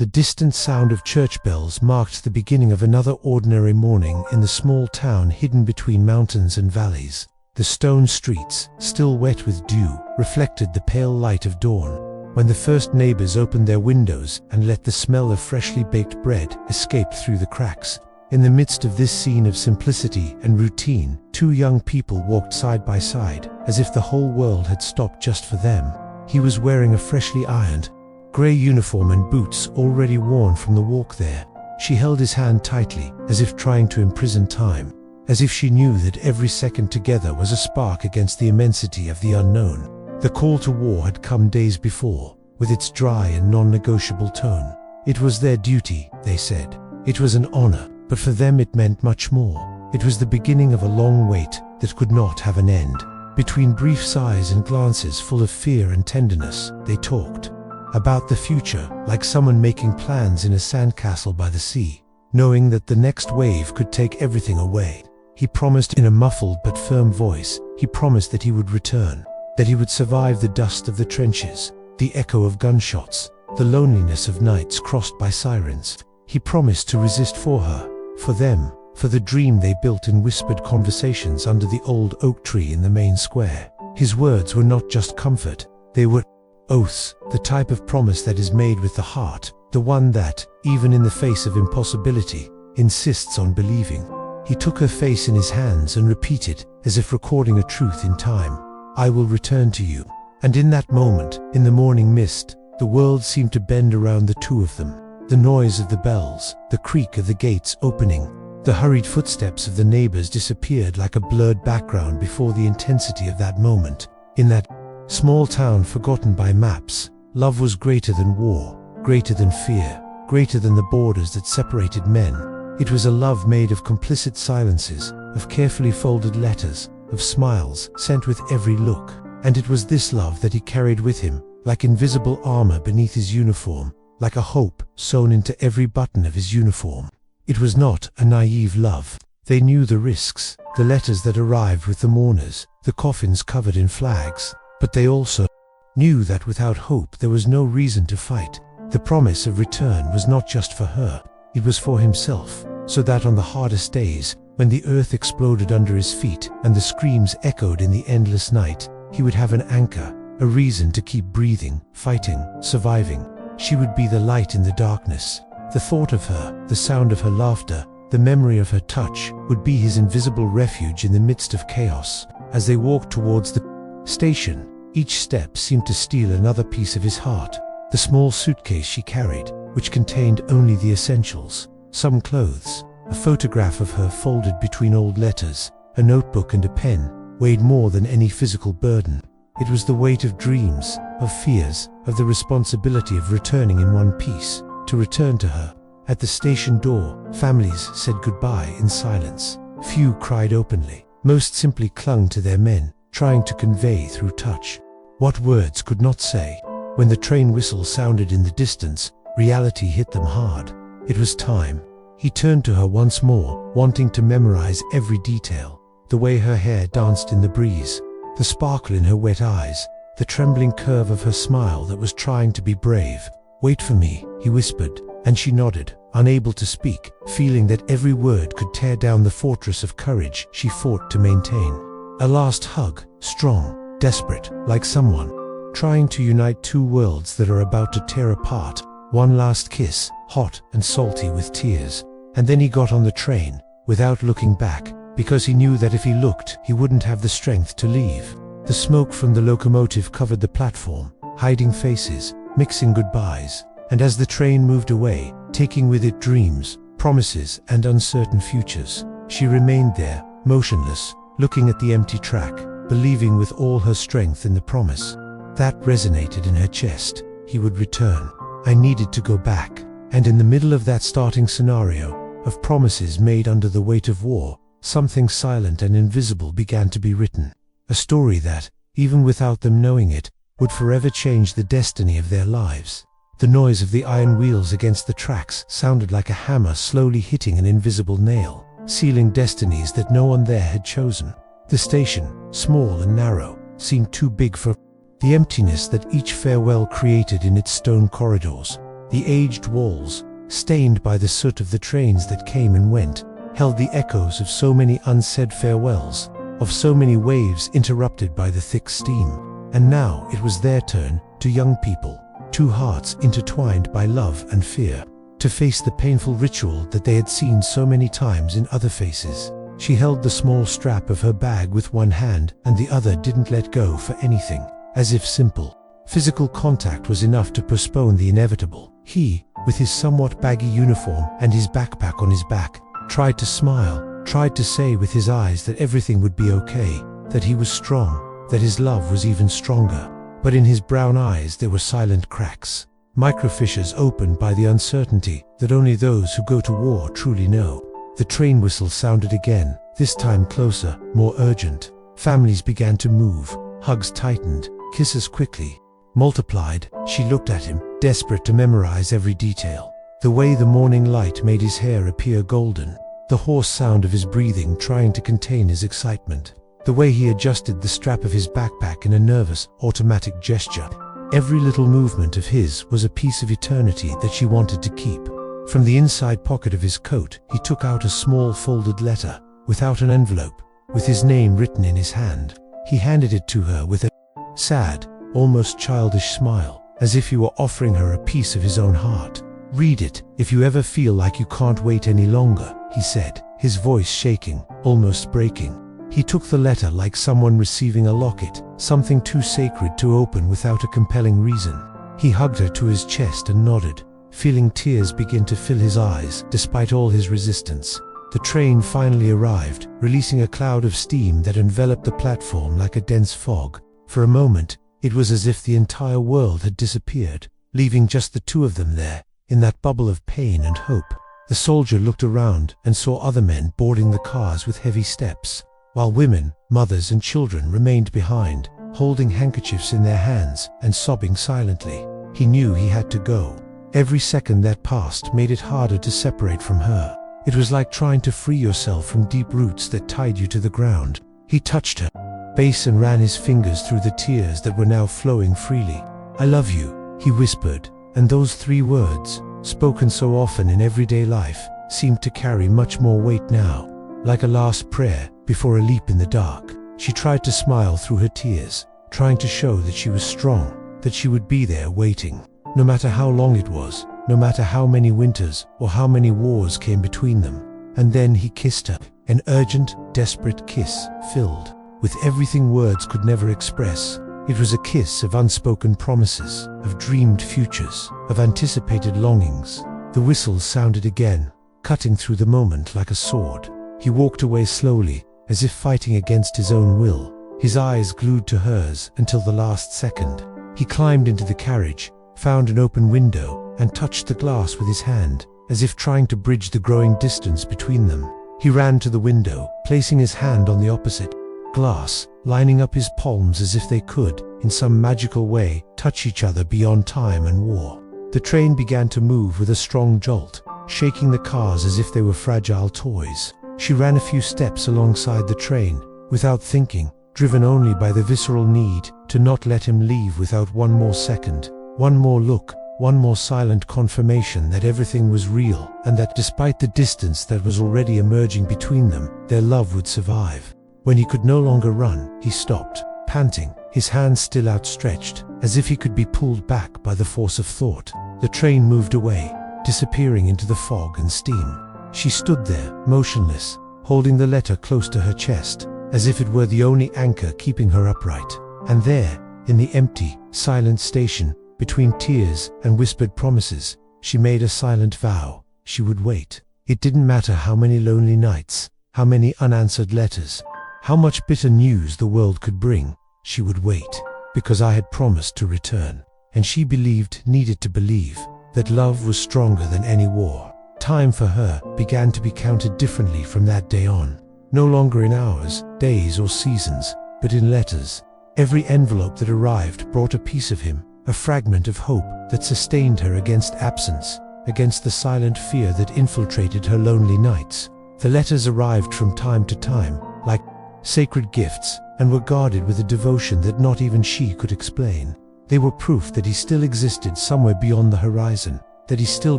The distant sound of church bells marked the beginning of another ordinary morning in the small town hidden between mountains and valleys. The stone streets, still wet with dew, reflected the pale light of dawn, when the first neighbors opened their windows and let the smell of freshly baked bread escape through the cracks. In the midst of this scene of simplicity and routine, two young people walked side by side, as if the whole world had stopped just for them. He was wearing a freshly ironed, grey uniform and boots already worn from the walk there. She held his hand tightly, as if trying to imprison time, as if she knew that every second together was a spark against the immensity of the unknown. The call to war had come days before, with its dry and non-negotiable tone. It was their duty, they said. It was an honor, but for them it meant much more. It was the beginning of a long wait that could not have an end. Between brief sighs and glances full of fear and tenderness, they talked about the future, like someone making plans in a sandcastle by the sea, knowing that the next wave could take everything away. He promised in a muffled but firm voice. He promised that he would return, that he would survive the dust of the trenches, the echo of gunshots, the loneliness of nights crossed by sirens. He promised to resist for her, for them, for the dream they built in whispered conversations under the old oak tree in the main square. His words were not just comfort, they were oaths, the type of promise that is made with the heart, the one that, even in the face of impossibility, insists on believing. He took her face in his hands and repeated, as if recording a truth in time, "I will return to you." And in that moment, in the morning mist, the world seemed to bend around the two of them. The noise of the bells, the creak of the gates opening, the hurried footsteps of the neighbors disappeared like a blurred background before the intensity of that moment. In that small town forgotten by maps, love was greater than war, greater than fear, greater than the borders that separated men. It was a love made of complicit silences, of carefully folded letters, of smiles sent with every look. And it was this love that he carried with him, like invisible armor beneath his uniform, like a hope sewn into every button of his uniform. It was not a naive love. They knew the risks, the letters that arrived with the mourners, the coffins covered in flags. But they also knew that without hope there was no reason to fight. The promise of return was not just for her, it was for himself, so that on the hardest days, when the earth exploded under his feet and the screams echoed in the endless night, he would have an anchor, a reason to keep breathing, fighting, surviving. She would be the light in the darkness. The thought of her, the sound of her laughter, the memory of her touch would be his invisible refuge in the midst of chaos. As they walked towards the station, each step seemed to steal another piece of his heart. The small suitcase she carried, which contained only the essentials, some clothes, a photograph of her folded between old letters, a notebook and a pen, weighed more than any physical burden. It was the weight of dreams, of fears, of the responsibility of returning in one piece, to return to her. At the station door, families said goodbye in silence. Few cried openly. Most simply clung to their men, trying to convey through touch what words could not say. When the train whistle sounded in the distance, reality hit them hard. It was time. He turned to her once more, wanting to memorize every detail. The way her hair danced in the breeze, the sparkle in her wet eyes, the trembling curve of her smile that was trying to be brave. "Wait for me," he whispered, and she nodded, unable to speak, feeling that every word could tear down the fortress of courage she fought to maintain. A last hug, strong, desperate, like someone trying to unite two worlds that are about to tear apart. One last kiss, hot and salty with tears. And then he got on the train, without looking back, because he knew that if he looked, he wouldn't have the strength to leave. The smoke from the locomotive covered the platform, hiding faces, mixing goodbyes. And as the train moved away, taking with it dreams, promises, and uncertain futures, she remained there, motionless, looking at the empty track, believing with all her strength in the promise. That resonated in her chest. He would return. I needed to go back. And in the middle of that starting scenario, of promises made under the weight of war, something silent and invisible began to be written. A story that, even without them knowing it, would forever change the destiny of their lives. The noise of the iron wheels against the tracks sounded like a hammer slowly hitting an invisible nail, sealing destinies that no one there had chosen. The station, small and narrow, seemed too big for the emptiness that each farewell created in its stone corridors. The aged walls, stained by the soot of the trains that came and went, held the echoes of so many unsaid farewells, of so many waves interrupted by the thick steam. And now it was their turn, two young people, two hearts intertwined by love and fear, to face the painful ritual that they had seen so many times in other faces. She held the small strap of her bag with one hand, and the other didn't let go for anything, as if simple physical contact was enough to postpone the inevitable. He, with his somewhat baggy uniform and his backpack on his back, tried to smile, tried to say with his eyes that everything would be okay, that he was strong, that his love was even stronger. But in his brown eyes there were silent cracks, micro-fissures opened by the uncertainty that only those who go to war truly know. The train whistle sounded again, this time closer, more urgent. Families began to move, hugs tightened, kisses quickly multiplied. She looked at him, desperate to memorize every detail. The way the morning light made his hair appear golden, the hoarse sound of his breathing trying to contain his excitement, the way he adjusted the strap of his backpack in a nervous, automatic gesture. Every little movement of his was a piece of eternity that she wanted to keep. From the inside pocket of his coat, he took out a small folded letter, without an envelope, with his name written in his hand. He handed it to her with a sad, almost childish smile, as if he were offering her a piece of his own heart. "Read it, if you ever feel like you can't wait any longer," he said, his voice shaking, almost breaking. He took the letter like someone receiving a locket, something too sacred to open without a compelling reason. He hugged her to his chest and nodded, feeling tears begin to fill his eyes despite all his resistance. The train finally arrived, releasing a cloud of steam that enveloped the platform like a dense fog. For a moment, it was as if the entire world had disappeared, leaving just the two of them there, in that bubble of pain and hope. The soldier looked around and saw other men boarding the cars with heavy steps, while women, mothers and children remained behind, holding handkerchiefs in their hands and sobbing silently. He knew he had to go. Every second that passed made it harder to separate from her. It was like trying to free yourself from deep roots that tied you to the ground. He touched her face and ran his fingers through the tears that were now flowing freely. "I love you," he whispered, and those three words, spoken so often in everyday life, seemed to carry much more weight now, like a last prayer before a leap in the dark. She tried to smile through her tears, trying to show that she was strong, that she would be there waiting, no matter how long it was, no matter how many winters or how many wars came between them. And then he kissed her, an urgent, desperate kiss, filled with everything words could never express. It was a kiss of unspoken promises, of dreamed futures, of anticipated longings. The whistle sounded again, cutting through the moment like a sword. He walked away slowly, as if fighting against his own will, his eyes glued to hers until the last second. He climbed into the carriage, found an open window, and touched the glass with his hand, as if trying to bridge the growing distance between them. He ran to the window, placing his hand on the opposite glass, lining up his palms as if they could, in some magical way, touch each other beyond time and war. The train began to move with a strong jolt, shaking the cars as if they were fragile toys. She ran a few steps alongside the train, without thinking, driven only by the visceral need to not let him leave without one more second, one more look, one more silent confirmation that everything was real, and that despite the distance that was already emerging between them, their love would survive. When he could no longer run, he stopped, panting, his hands still outstretched, as if he could be pulled back by the force of thought. The train moved away, disappearing into the fog and steam. She stood there, motionless, holding the letter close to her chest, as if it were the only anchor keeping her upright. And there, in the empty, silent station, between tears and whispered promises, she made a silent vow. She would wait. It didn't matter how many lonely nights, how many unanswered letters, how much bitter news the world could bring. She would wait, because I had promised to return. And she believed, needed to believe, that love was stronger than any war. Time for her began to be counted differently from that day on. No longer in hours, days or seasons, but in letters. Every envelope that arrived brought a piece of him, a fragment of hope that sustained her against absence, against the silent fear that infiltrated her lonely nights. The letters arrived from time to time, like sacred gifts, and were guarded with a devotion that not even she could explain. They were proof that he still existed somewhere beyond the horizon, that he still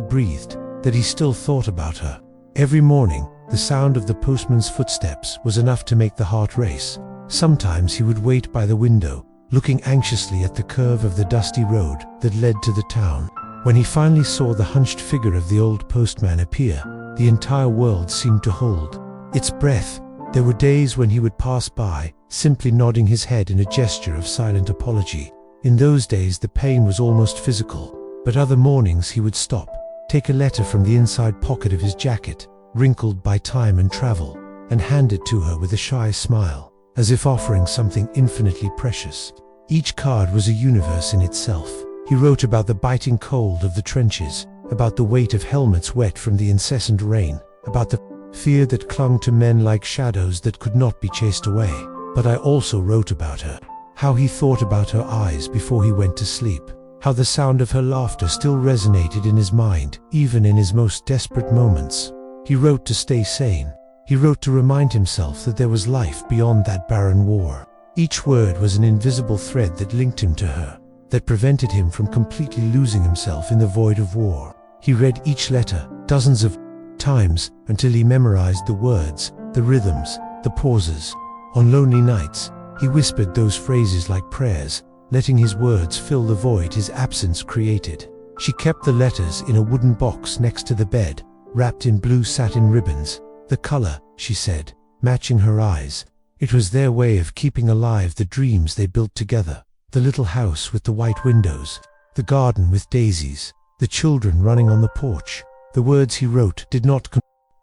breathed, that he still thought about her. Every morning, the sound of the postman's footsteps was enough to make the heart race. Sometimes he would wait by the window, looking anxiously at the curve of the dusty road that led to the town. When he finally saw the hunched figure of the old postman appear, the entire world seemed to hold its breath. There were days when he would pass by, simply nodding his head in a gesture of silent apology. In those days the pain was almost physical, but other mornings he would stop, take a letter from the inside pocket of his jacket, wrinkled by time and travel, and hand it to her with a shy smile, as if offering something infinitely precious. Each card was a universe in itself. He wrote about the biting cold of the trenches, about the weight of helmets wet from the incessant rain, about the fear that clung to men like shadows that could not be chased away. But I also wrote about her, how he thought about her eyes before he went to sleep, how the sound of her laughter still resonated in his mind, even in his most desperate moments. He wrote to stay sane. He wrote to remind himself that there was life beyond that barren war. Each word was an invisible thread that linked him to her, that prevented him from completely losing himself in the void of war. He read each letter dozens of times until he memorized the words, the rhythms, the pauses. On lonely nights, he whispered those phrases like prayers, letting his words fill the void his absence created. She kept the letters in a wooden box next to the bed, wrapped in blue satin ribbons. The color, she said, matching her eyes. It was their way of keeping alive the dreams they built together. The little house with the white windows, the garden with daisies, the children running on the porch. The words he wrote did not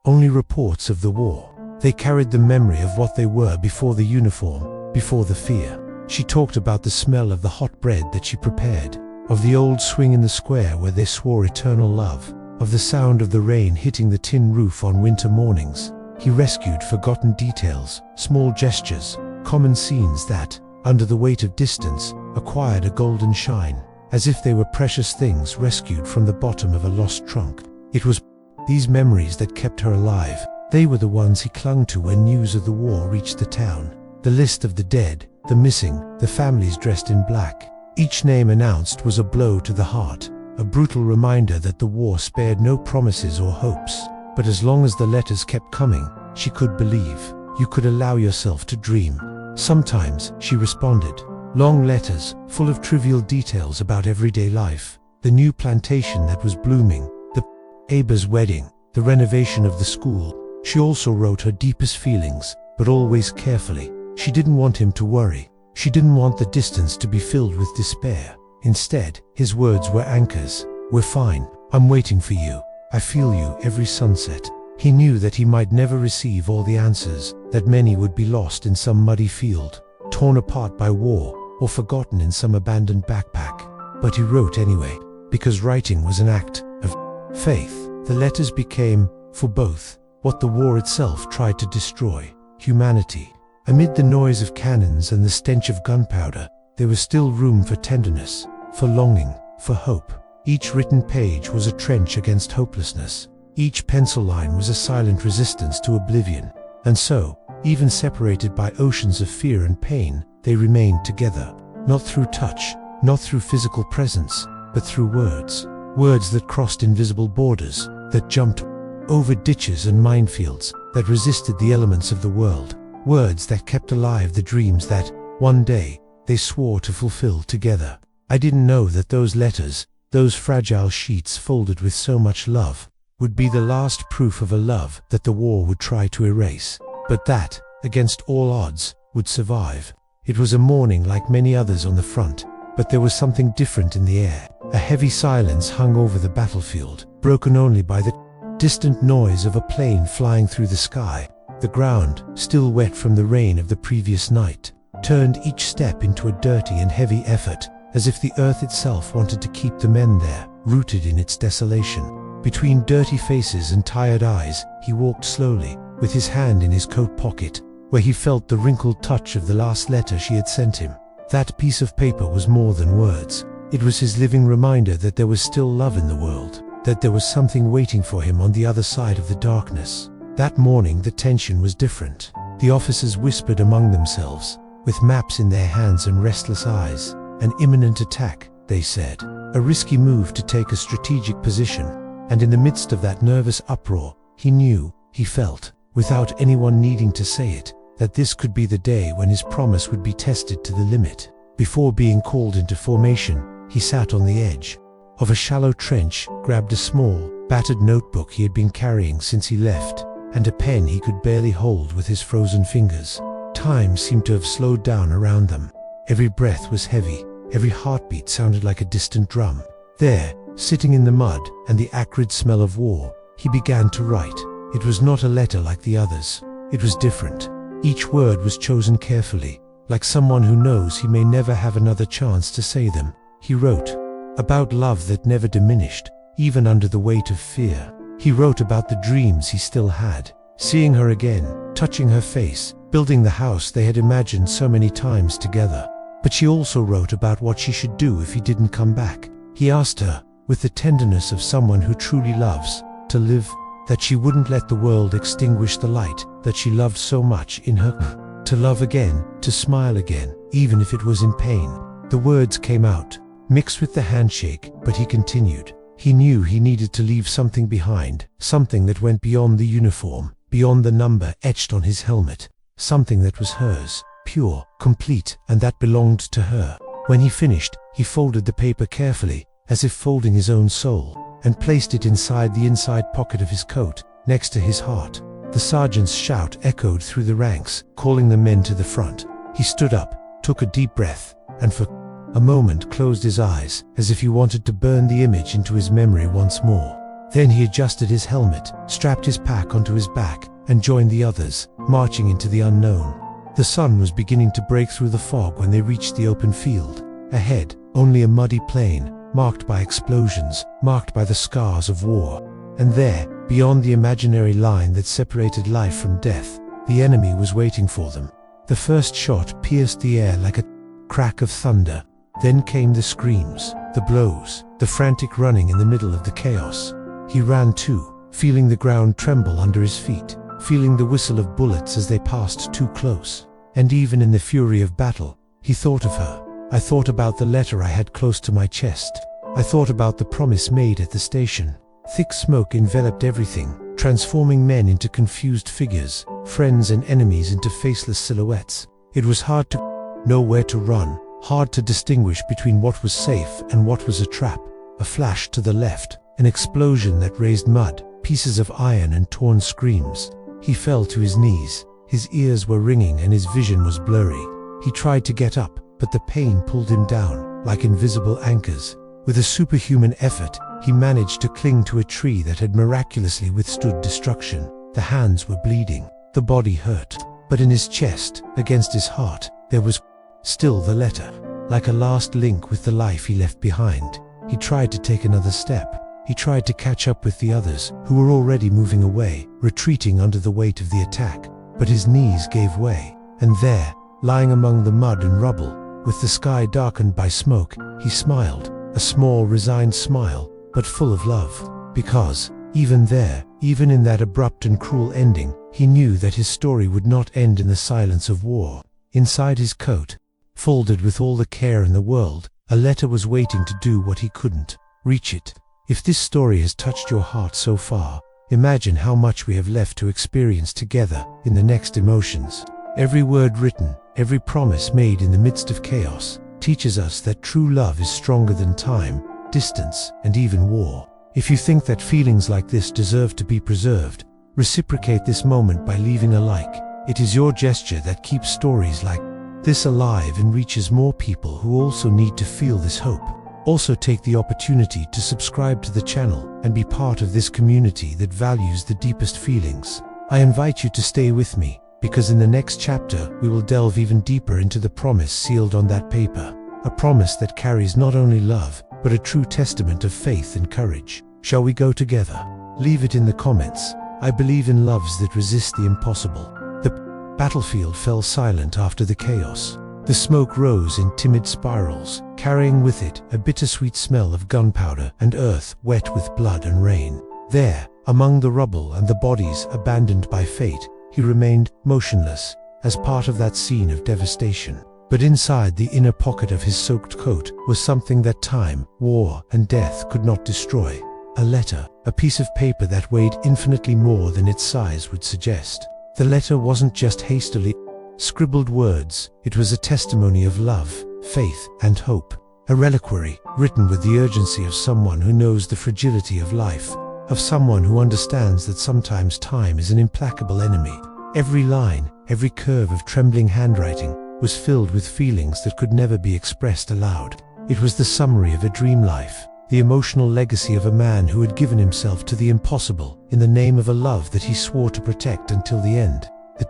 only reports of the war. They carried the memory of what they were before the uniform, before the fear. She talked about the smell of the hot bread that she prepared, of the old swing in the square where they swore eternal love, of the sound of the rain hitting the tin roof on winter mornings. He rescued forgotten details, small gestures, common scenes that, under the weight of distance, acquired a golden shine, as if they were precious things rescued from the bottom of a lost trunk. It was these memories that kept her alive. They were the ones he clung to when news of the war reached the town. The list of the dead, the missing, the families dressed in black. Each name announced was a blow to the heart, a brutal reminder that the war spared no promises or hopes. But as long as the letters kept coming, she could believe. You could allow yourself to dream. Sometimes, she responded. Long letters, full of trivial details about everyday life. The new plantation that was blooming, the Aba's wedding, the renovation of the school. She also wrote her deepest feelings, but always carefully. She didn't want him to worry. She didn't want the distance to be filled with despair. Instead, his words were anchors. We're fine. I'm waiting for you. I feel you every sunset. He knew that he might never receive all the answers, that many would be lost in some muddy field, torn apart by war, or forgotten in some abandoned backpack. But he wrote anyway, because writing was an act of faith. The letters became, for both, what the war itself tried to destroy: humanity. Amid the noise of cannons and the stench of gunpowder, there was still room for tenderness, for longing, for hope. Each written page was a trench against hopelessness. Each pencil line was a silent resistance to oblivion. And so, even separated by oceans of fear and pain, they remained together, not through touch, not through physical presence, but through words. Words that crossed invisible borders, that jumped over ditches and minefields, that resisted the elements of the world. Words that kept alive the dreams that, one day, they swore to fulfill together. I didn't know that those letters, those fragile sheets folded with so much love, would be the last proof of a love that the war would try to erase, but that, against all odds, would survive. It was a morning like many others on the front, but there was something different in the air. A heavy silence hung over the battlefield, broken only by the distant noise of a plane flying through the sky. The ground, still wet from the rain of the previous night, turned each step into a dirty and heavy effort, as if the earth itself wanted to keep the men there, rooted in its desolation. Between dirty faces and tired eyes, he walked slowly, with his hand in his coat pocket, where he felt the wrinkled touch of the last letter she had sent him. That piece of paper was more than words. It was his living reminder that there was still love in the world, that there was something waiting for him on the other side of the darkness. That morning the tension was different. The officers whispered among themselves, with maps in their hands and restless eyes. An imminent attack, they said. A risky move to take a strategic position. And in the midst of that nervous uproar, he knew, he felt, without anyone needing to say it, that this could be the day when his promise would be tested to the limit. Before being called into formation, he sat on the edge of a shallow trench, grabbed a small, battered notebook he had been carrying since he left, and a pen he could barely hold with his frozen fingers. Time seemed to have slowed down around them. Every breath was heavy, every heartbeat sounded like a distant drum. There, sitting in the mud and the acrid smell of war, he began to write. It was not a letter like the others. It was different. Each word was chosen carefully, like someone who knows he may never have another chance to say them. He wrote about love that never diminished, even under the weight of fear. He wrote about the dreams he still had, seeing her again, touching her face, building the house they had imagined so many times together. But she also wrote about what she should do if he didn't come back. He asked her, with the tenderness of someone who truly loves, to live, that she wouldn't let the world extinguish the light that she loved so much in her, to love again, to smile again, even if it was in pain. The words came out, mixed with the handshake, but he continued. He knew he needed to leave something behind, something that went beyond the uniform, beyond the number etched on his helmet, something that was hers, pure, complete, and that belonged to her. When he finished, he folded the paper carefully, as if folding his own soul, and placed it inside the inside pocket of his coat, next to his heart. The sergeant's shout echoed through the ranks, calling the men to the front. He stood up, took a deep breath, and for a moment closed his eyes, as if he wanted to burn the image into his memory once more. Then he adjusted his helmet, strapped his pack onto his back, and joined the others, marching into the unknown. The sun was beginning to break through the fog when they reached the open field. Ahead, only a muddy plain, marked by explosions, marked by the scars of war. And there, beyond the imaginary line that separated life from death, the enemy was waiting for them. The first shot pierced the air like a crack of thunder. Then came the screams, the blows, the frantic running in the middle of the chaos. He ran too, feeling the ground tremble under his feet, feeling the whistle of bullets as they passed too close. And even in the fury of battle, he thought of her. I thought about the letter I had close to my chest. I thought about the promise made at the station. Thick smoke enveloped everything, transforming men into confused figures, friends and enemies into faceless silhouettes. It was hard to know where to run, hard to distinguish between what was safe and what was a trap. A flash to the left, an explosion that raised mud, pieces of iron and torn screams. He fell to his knees. His ears were ringing and his vision was blurry. He tried to get up, but the pain pulled him down, like invisible anchors. With a superhuman effort, he managed to cling to a tree that had miraculously withstood destruction. The hands were bleeding, the body hurt, but in his chest, against his heart, there was still the letter, like a last link with the life he left behind. He tried to take another step. He tried to catch up with the others, who were already moving away, retreating under the weight of the attack. But his knees gave way, and there, lying among the mud and rubble, with the sky darkened by smoke, he smiled, a small, resigned smile, but full of love. Because, even there, even in that abrupt and cruel ending, he knew that his story would not end in the silence of war. Inside his coat, folded with all the care in the world, a letter was waiting to do what he couldn't: reach it. If this story has touched your heart so far, imagine how much we have left to experience together in the next emotions. Every word written, every promise made in the midst of chaos, teaches us that true love is stronger than time, distance, and even war. If you think that feelings like this deserve to be preserved, reciprocate this moment by leaving a like. It is your gesture that keeps stories like this alive and reaches more people who also need to feel this hope. Also take the opportunity to subscribe to the channel and be part of this community that values the deepest feelings. I invite you to stay with me, because in the next chapter we will delve even deeper into the promise sealed on that paper. A promise that carries not only love, but a true testament of faith and courage. Shall we go together? Leave it in the comments. I believe in loves that resist the impossible. The battlefield fell silent after the chaos. The smoke rose in timid spirals, carrying with it a bittersweet smell of gunpowder and earth wet with blood and rain. There, among the rubble and the bodies abandoned by fate, he remained motionless, as part of that scene of devastation. But inside the inner pocket of his soaked coat was something that time, war, and death could not destroy. A letter, a piece of paper that weighed infinitely more than its size would suggest. The letter wasn't just hastily scribbled words, it was a testimony of love, faith, and hope. A reliquary, written with the urgency of someone who knows the fragility of life, of someone who understands that sometimes time is an implacable enemy. Every line, every curve of trembling handwriting, was filled with feelings that could never be expressed aloud. It was the summary of a dream life, the emotional legacy of a man who had given himself to the impossible in the name of a love that he swore to protect until the end. The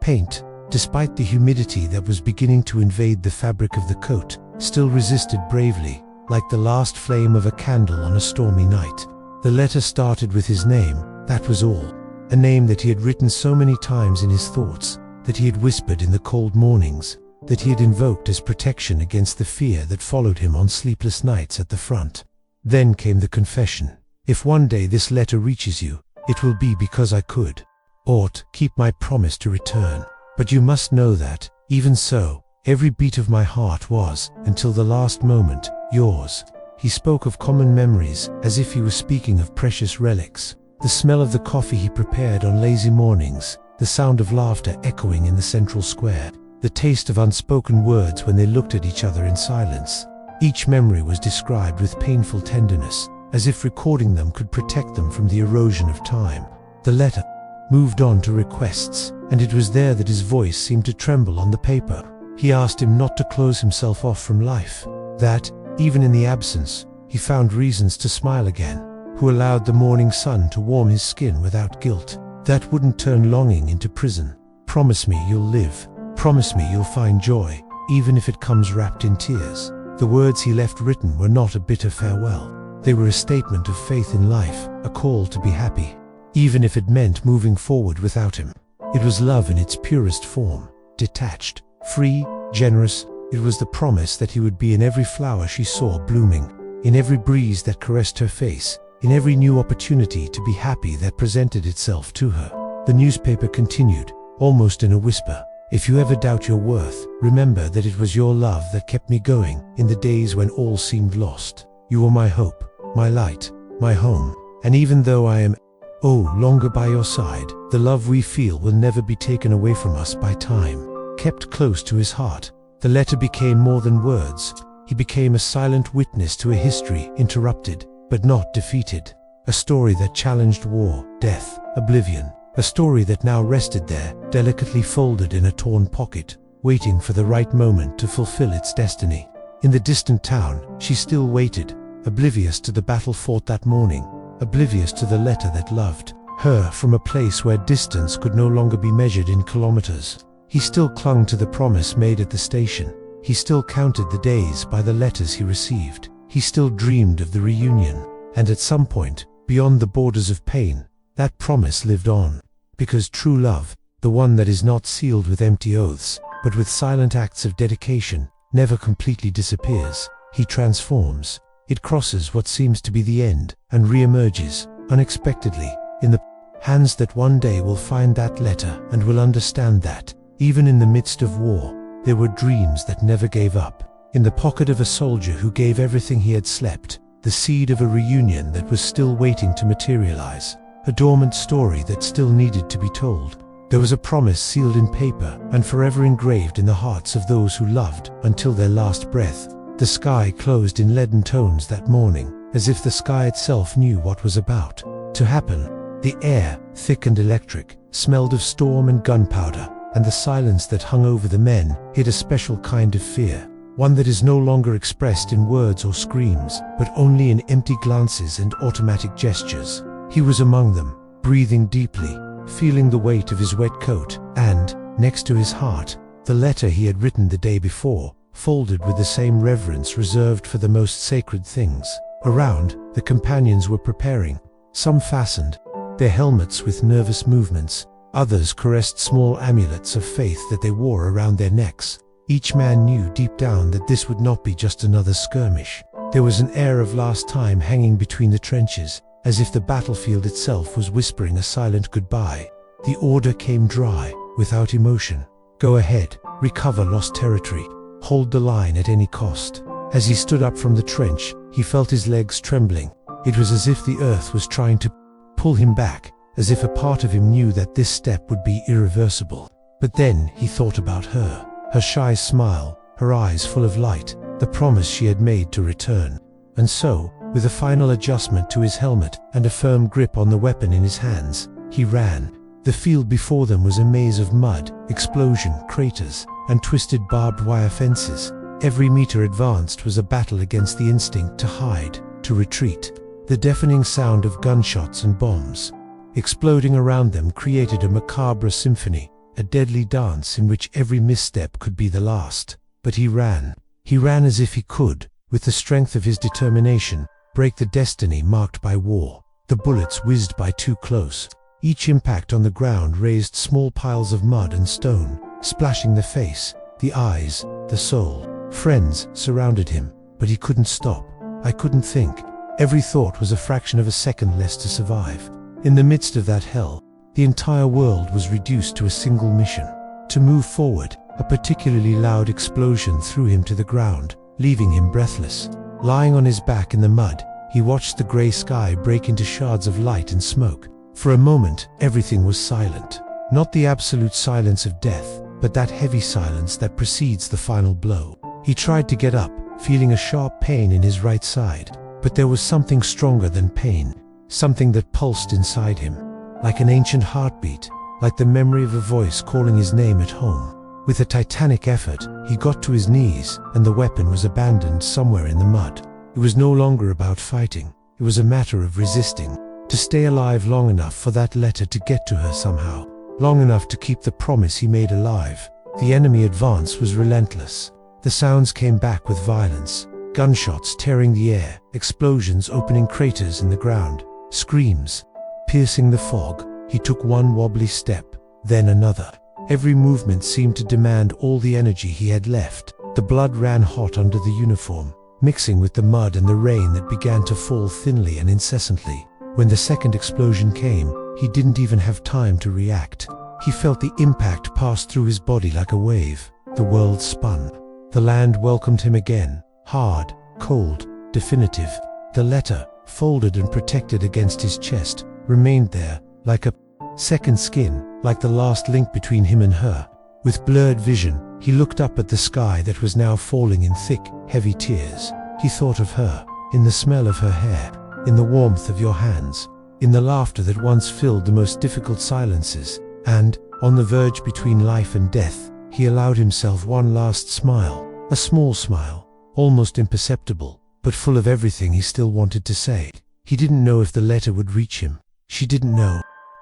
paint, despite the humidity that was beginning to invade the fabric of the coat, still resisted bravely, like the last flame of a candle on a stormy night. The letter started with his name, that was all. A name that he had written so many times in his thoughts, that he had whispered in the cold mornings, that he had invoked as protection against the fear that followed him on sleepless nights at the front. Then came the confession. If one day this letter reaches you, it will be because I could, ought, keep my promise to return. But you must know that, even so, every beat of my heart was, until the last moment, yours. He spoke of common memories, as if he was speaking of precious relics. The smell of the coffee he prepared on lazy mornings, the sound of laughter echoing in the central square, the taste of unspoken words when they looked at each other in silence. Each memory was described with painful tenderness, as if recording them could protect them from the erosion of time. The letter moved on to requests, and it was there that his voice seemed to tremble on the paper. He asked him not to close himself off from life, that, even in the absence, he found reasons to smile again, who allowed the morning sun to warm his skin without guilt, that wouldn't turn longing into prison. Promise me you'll live. Promise me you'll find joy, even if it comes wrapped in tears. The words he left written were not a bitter farewell. They were a statement of faith in life, a call to be happy, even if it meant moving forward without him. It was love in its purest form, detached, free, generous. It was the promise that he would be in every flower she saw blooming, in every breeze that caressed her face, in every new opportunity to be happy that presented itself to her. The newspaper continued, almost in a whisper. If you ever doubt your worth, remember that it was your love that kept me going in the days when all seemed lost. You were my hope, my light, my home, and even though I am longer by your side, the love we feel will never be taken away from us by time. Kept close to his heart, the letter became more than words. He became a silent witness to a history interrupted, but not defeated. A story that challenged war, death, oblivion. A story that now rested there, delicately folded in a torn pocket, waiting for the right moment to fulfill its destiny. In the distant town, she still waited, oblivious to the battle fought that morning, oblivious to the letter that loved her from a place where distance could no longer be measured in kilometers. He still clung to the promise made at the station. He still counted the days by the letters he received. He still dreamed of the reunion. And at some point, beyond the borders of pain, that promise lived on. Because true love, the one that is not sealed with empty oaths, but with silent acts of dedication, never completely disappears. He transforms. It crosses what seems to be the end, and re-emerges, unexpectedly, in the hands that one day will find that letter and will understand that, even in the midst of war, there were dreams that never gave up. In the pocket of a soldier who gave everything he had slept, the seed of a reunion that was still waiting to materialize. A dormant story that still needed to be told. There was a promise sealed in paper and forever engraved in the hearts of those who loved until their last breath. The sky closed in leaden tones that morning, as if the sky itself knew what was about to happen. The air, thick and electric, smelled of storm and gunpowder, and the silence that hung over the men hid a special kind of fear, one that is no longer expressed in words or screams, but only in empty glances and automatic gestures. He was among them, breathing deeply, feeling the weight of his wet coat, and, next to his heart, the letter he had written the day before, folded with the same reverence reserved for the most sacred things. Around, the companions were preparing. Some fastened their helmets with nervous movements, others caressed small amulets of faith that they wore around their necks. Each man knew deep down that this would not be just another skirmish. There was an air of last time hanging between the trenches, as if the battlefield itself was whispering a silent goodbye. The order came dry, without emotion. Go ahead, recover lost territory, hold the line at any cost. As he stood up from the trench, he felt his legs trembling. It was as if the earth was trying to pull him back, as if a part of him knew that this step would be irreversible. But then he thought about her shy smile, her eyes full of light, the promise she had made to return. And so, with a final adjustment to his helmet and a firm grip on the weapon in his hands, he ran. The field before them was a maze of mud, explosion, craters, and twisted barbed wire fences. Every meter advanced was a battle against the instinct to hide, to retreat. The deafening sound of gunshots and bombs exploding around them created a macabre symphony, a deadly dance in which every misstep could be the last. But he ran. He ran as if he could, with the strength of his determination, break the destiny marked by war. The bullets whizzed by too close. Each impact on the ground raised small piles of mud and stone, splashing the face, the eyes, the soul. Friends surrounded him, but he couldn't stop. I couldn't think. Every thought was a fraction of a second less to survive. In the midst of that hell, the entire world was reduced to a single mission: to move forward. A particularly loud explosion threw him to the ground, leaving him breathless. Lying on his back in the mud, he watched the grey sky break into shards of light and smoke. For a moment, everything was silent. Not the absolute silence of death, but that heavy silence that precedes the final blow. He tried to get up, feeling a sharp pain in his right side. But there was something stronger than pain, something that pulsed inside him, like an ancient heartbeat, like the memory of a voice calling his name at home. With a titanic effort, he got to his knees, and the weapon was abandoned somewhere in the mud. It was no longer about fighting. It was a matter of resisting, to stay alive long enough for that letter to get to her somehow, long enough to keep the promise he made alive. The enemy advance was relentless. The sounds came back with violence. Gunshots tearing the air, explosions opening craters in the ground, screams piercing the fog. He took one wobbly step, then another. Every movement seemed to demand all the energy he had left. The blood ran hot under the uniform, mixing with the mud and the rain that began to fall thinly and incessantly. When the second explosion came, he didn't even have time to react. He felt the impact pass through his body like a wave. The world spun. The land welcomed him again, hard, cold, definitive. The letter, folded and protected against his chest, remained there, like a second skin, like the last link between him and her. With blurred vision, he looked up at the sky that was now falling in thick, heavy tears. He thought of her, in the smell of her hair, in the warmth of your hands, in the laughter that once filled the most difficult silences, and, on the verge between life and death, he allowed himself one last smile, a small smile, almost imperceptible, but full of everything he still wanted to say. He didn't know if the letter would reach him. She didn't know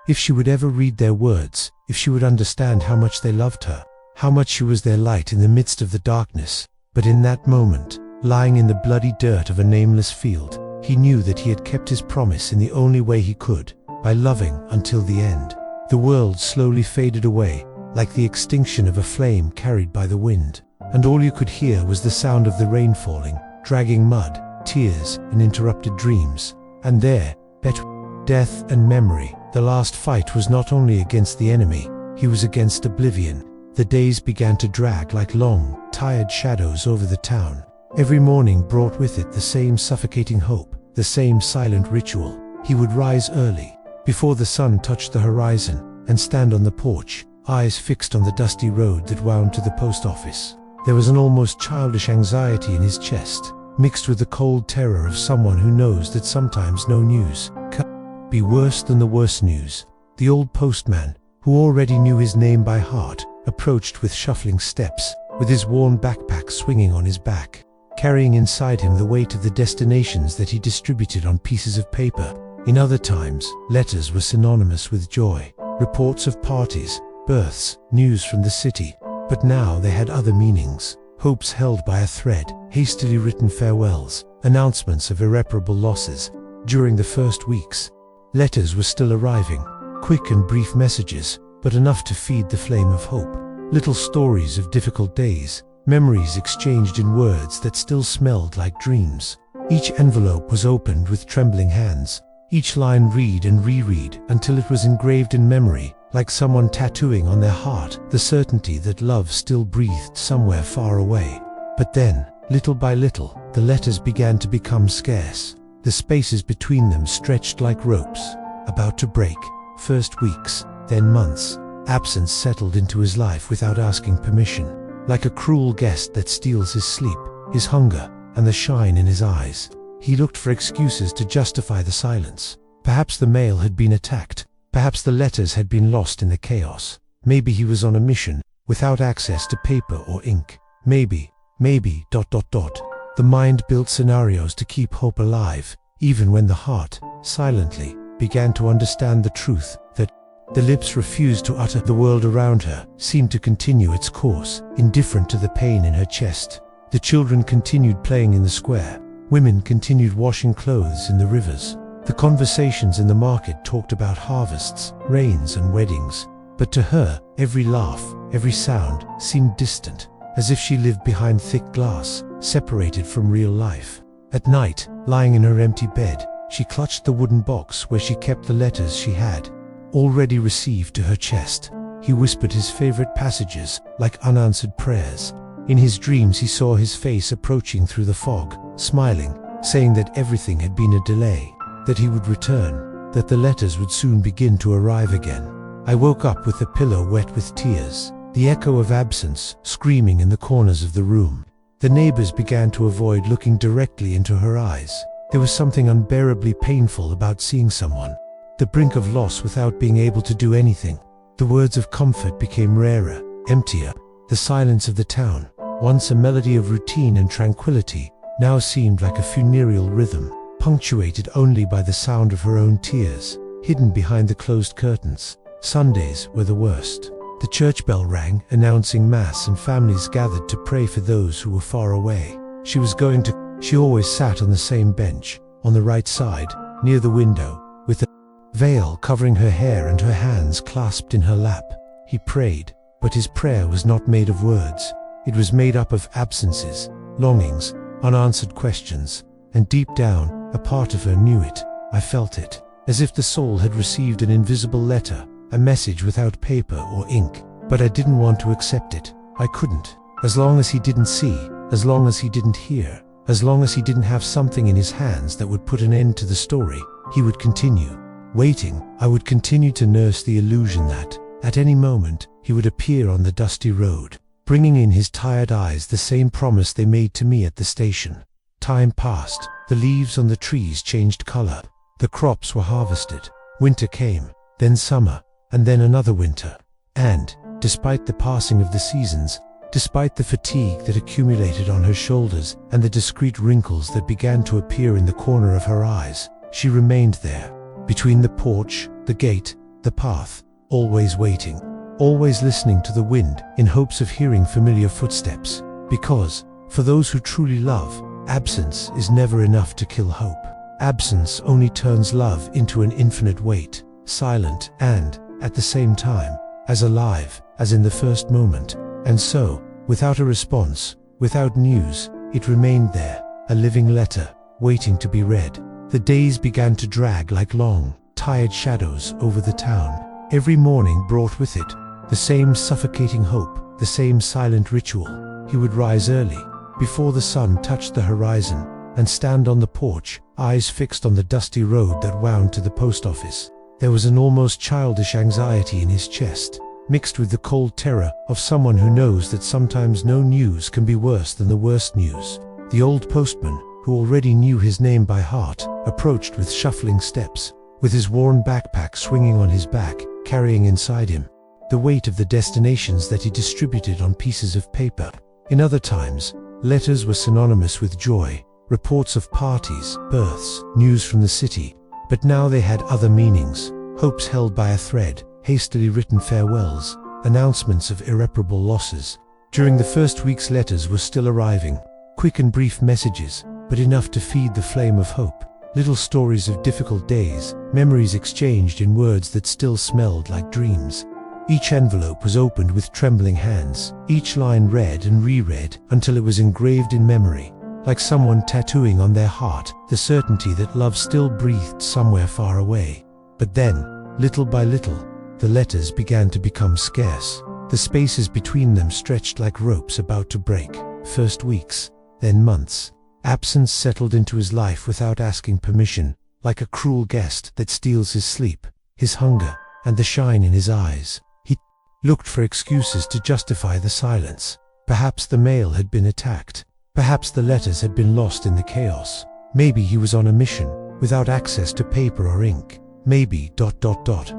if she would ever read their words, if she would understand how much they loved her, how much she was their light in the midst of the darkness. But in that moment, lying in the bloody dirt of a nameless field, he knew that he had kept his promise in the only way he could, by loving until the end. The world slowly faded away, like the extinction of a flame carried by the wind, and all you could hear was the sound of the rain falling, dragging mud, tears, and interrupted dreams. And there, between death and memory, the last fight was not only against the enemy, he was against oblivion. The days began to drag like long, tired shadows over the town. Every morning brought with it the same suffocating hope, the same silent ritual. He would rise early, before the sun touched the horizon, and stand on the porch, eyes fixed on the dusty road that wound to the post office. There was an almost childish anxiety in his chest, mixed with the cold terror of someone who knows that sometimes no news can be worse than the worst news. The old postman, who already knew his name by heart, approached with shuffling steps, with his worn backpack swinging on his back, carrying inside him the weight of the destinations that he distributed on pieces of paper. In other times, letters were synonymous with joy, reports of parties, births, news from the city. But now they had other meanings, hopes held by a thread, hastily written farewells, announcements of irreparable losses. During the first weeks, letters were still arriving, quick and brief messages, but enough to feed the flame of hope. Little stories of difficult days, memories exchanged in words that still smelled like dreams. Each envelope was opened with trembling hands, each line read and reread until it was engraved in memory, like someone tattooing on their heart the certainty that love still breathed somewhere far away. But then, little by little, the letters began to become scarce. The spaces between them stretched like ropes, about to break. First weeks, then months. Absence settled into his life without asking permission, like a cruel guest that steals his sleep, his hunger, and the shine in his eyes. He looked for excuses to justify the silence. Perhaps the mail had been attacked. Perhaps the letters had been lost in the chaos. Maybe he was on a mission, without access to paper or ink. Maybe. The mind built scenarios to keep hope alive, even when the heart, silently, began to understand the truth that the lips refused to utter. The world around her seemed to continue its course, indifferent to the pain in her chest. The children continued playing in the square. Women continued washing clothes in the rivers. The conversations in the market talked about harvests, rains, and weddings. But to her, every laugh, every sound seemed distant, as if she lived behind thick glass, separated from real life. At night, lying in her empty bed, she clutched the wooden box where she kept the letters she had already received to her chest. He whispered his favorite passages, like unanswered prayers. In his dreams he saw his face approaching through the fog, smiling, saying that everything had been a delay, that he would return, that the letters would soon begin to arrive again. I woke up with the pillow wet with tears, the echo of absence screaming in the corners of the room. The neighbors began to avoid looking directly into her eyes. There was something unbearably painful about seeing someone, the brink of loss without being able to do anything. The words of comfort became rarer, emptier. The silence of the town, once a melody of routine and tranquility, now seemed like a funereal rhythm, punctuated only by the sound of her own tears, hidden behind the closed curtains. Sundays were the worst. The church bell rang, announcing Mass, and families gathered to pray for those who were far away. She always sat on the same bench, on the right side, near the window, with a veil covering her hair and her hands clasped in her lap. He prayed, but his prayer was not made of words. It was made up of absences, longings, unanswered questions, and deep down, a part of her knew it. I felt it, as if the soul had received an invisible letter, a message without paper or ink. But I didn't want to accept it. I couldn't. As long as he didn't see, as long as he didn't hear, as long as he didn't have something in his hands that would put an end to the story, he would continue. Waiting, I would continue to nurse the illusion that, at any moment, he would appear on the dusty road, bringing in his tired eyes the same promise they made to me at the station. Time passed. The leaves on the trees changed color. The crops were harvested. Winter came, then summer, and then another winter. And, despite the passing of the seasons, despite the fatigue that accumulated on her shoulders and the discreet wrinkles that began to appear in the corner of her eyes, she remained there, between the porch, the gate, the path, always waiting, always listening to the wind in hopes of hearing familiar footsteps. Because, for those who truly love, absence is never enough to kill hope. Absence only turns love into an infinite weight, silent and, at the same time, as alive as in the first moment. And so, without a response, without news, it remained there, a living letter, waiting to be read. The days began to drag like long, tired shadows over the town. Every morning brought with it the same suffocating hope, the same silent ritual. He would rise early, before the sun touched the horizon, and stand on the porch, eyes fixed on the dusty road that wound to the post office. There was an almost childish anxiety in his chest, mixed with the cold terror of someone who knows that sometimes no news can be worse than the worst news. The old postman, who already knew his name by heart, approached with shuffling steps, with his worn backpack swinging on his back, carrying inside him the weight of the destinations that he distributed on pieces of paper. In other times, letters were synonymous with joy, reports of parties, births, news from the city. But now they had other meanings, hopes held by a thread, hastily written farewells, announcements of irreparable losses. During the first weeks, letters were still arriving, quick and brief messages, but enough to feed the flame of hope. Little stories of difficult days, memories exchanged in words that still smelled like dreams. Each envelope was opened with trembling hands, each line read and reread until it was engraved in memory, like someone tattooing on their heart the certainty that love still breathed somewhere far away. But then, little by little, the letters began to become scarce. The spaces between them stretched like ropes about to break. first weeks, then months. Absence settled into his life without asking permission, like a cruel guest that steals his sleep, his hunger, and the shine in his eyes. He looked for excuses to justify the silence. Perhaps the mail had been attacked. Perhaps the letters had been lost in the chaos. Maybe he was on a mission, without access to paper or ink. Maybe,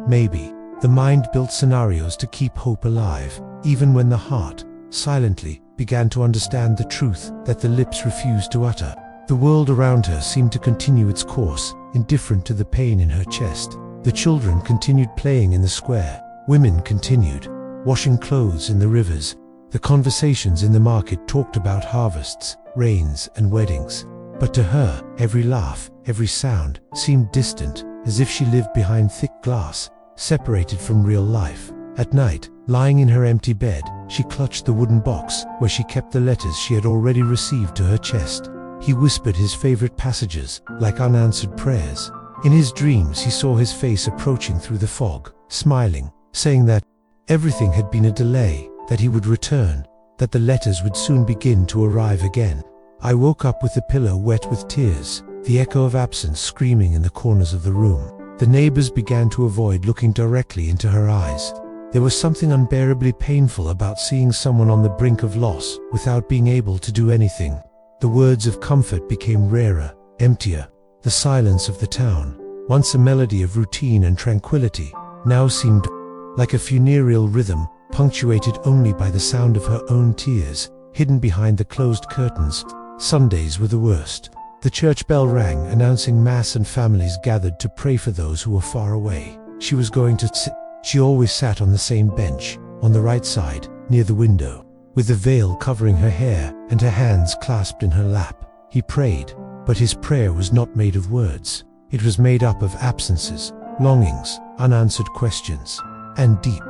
maybe. The mind built scenarios to keep hope alive, even when the heart, silently, began to understand the truth that the lips refused to utter. The world around her seemed to continue its course, indifferent to the pain in her chest. The children continued playing in the square. Women continued washing clothes in the rivers. The conversations in the market talked about harvests, rains, and weddings. But to her, every laugh, every sound, seemed distant, as if she lived behind thick glass, separated from real life. At night, lying in her empty bed, she clutched the wooden box where she kept the letters she had already received to her chest. He whispered his favorite passages, like unanswered prayers. In his dreams he saw his face approaching through the fog, smiling, saying that everything had been a delay, that he would return, that the letters would soon begin to arrive again. I woke up with the pillow wet with tears, the echo of absence screaming in the corners of the room. The neighbors began to avoid looking directly into her eyes. There was something unbearably painful about seeing someone on the brink of loss without being able to do anything. The words of comfort became rarer, emptier. The silence of the town, once a melody of routine and tranquility, now seemed like a funereal rhythm, punctuated only by the sound of her own tears, hidden behind the closed curtains. Sundays were the worst. The church bell rang, announcing Mass, and families gathered to pray for those who were far away. She was going to sit. She always sat on the same bench, on the right side, near the window, with the veil covering her hair and her hands clasped in her lap. He prayed, but his prayer was not made of words. It was made up of absences, longings, unanswered questions, and deep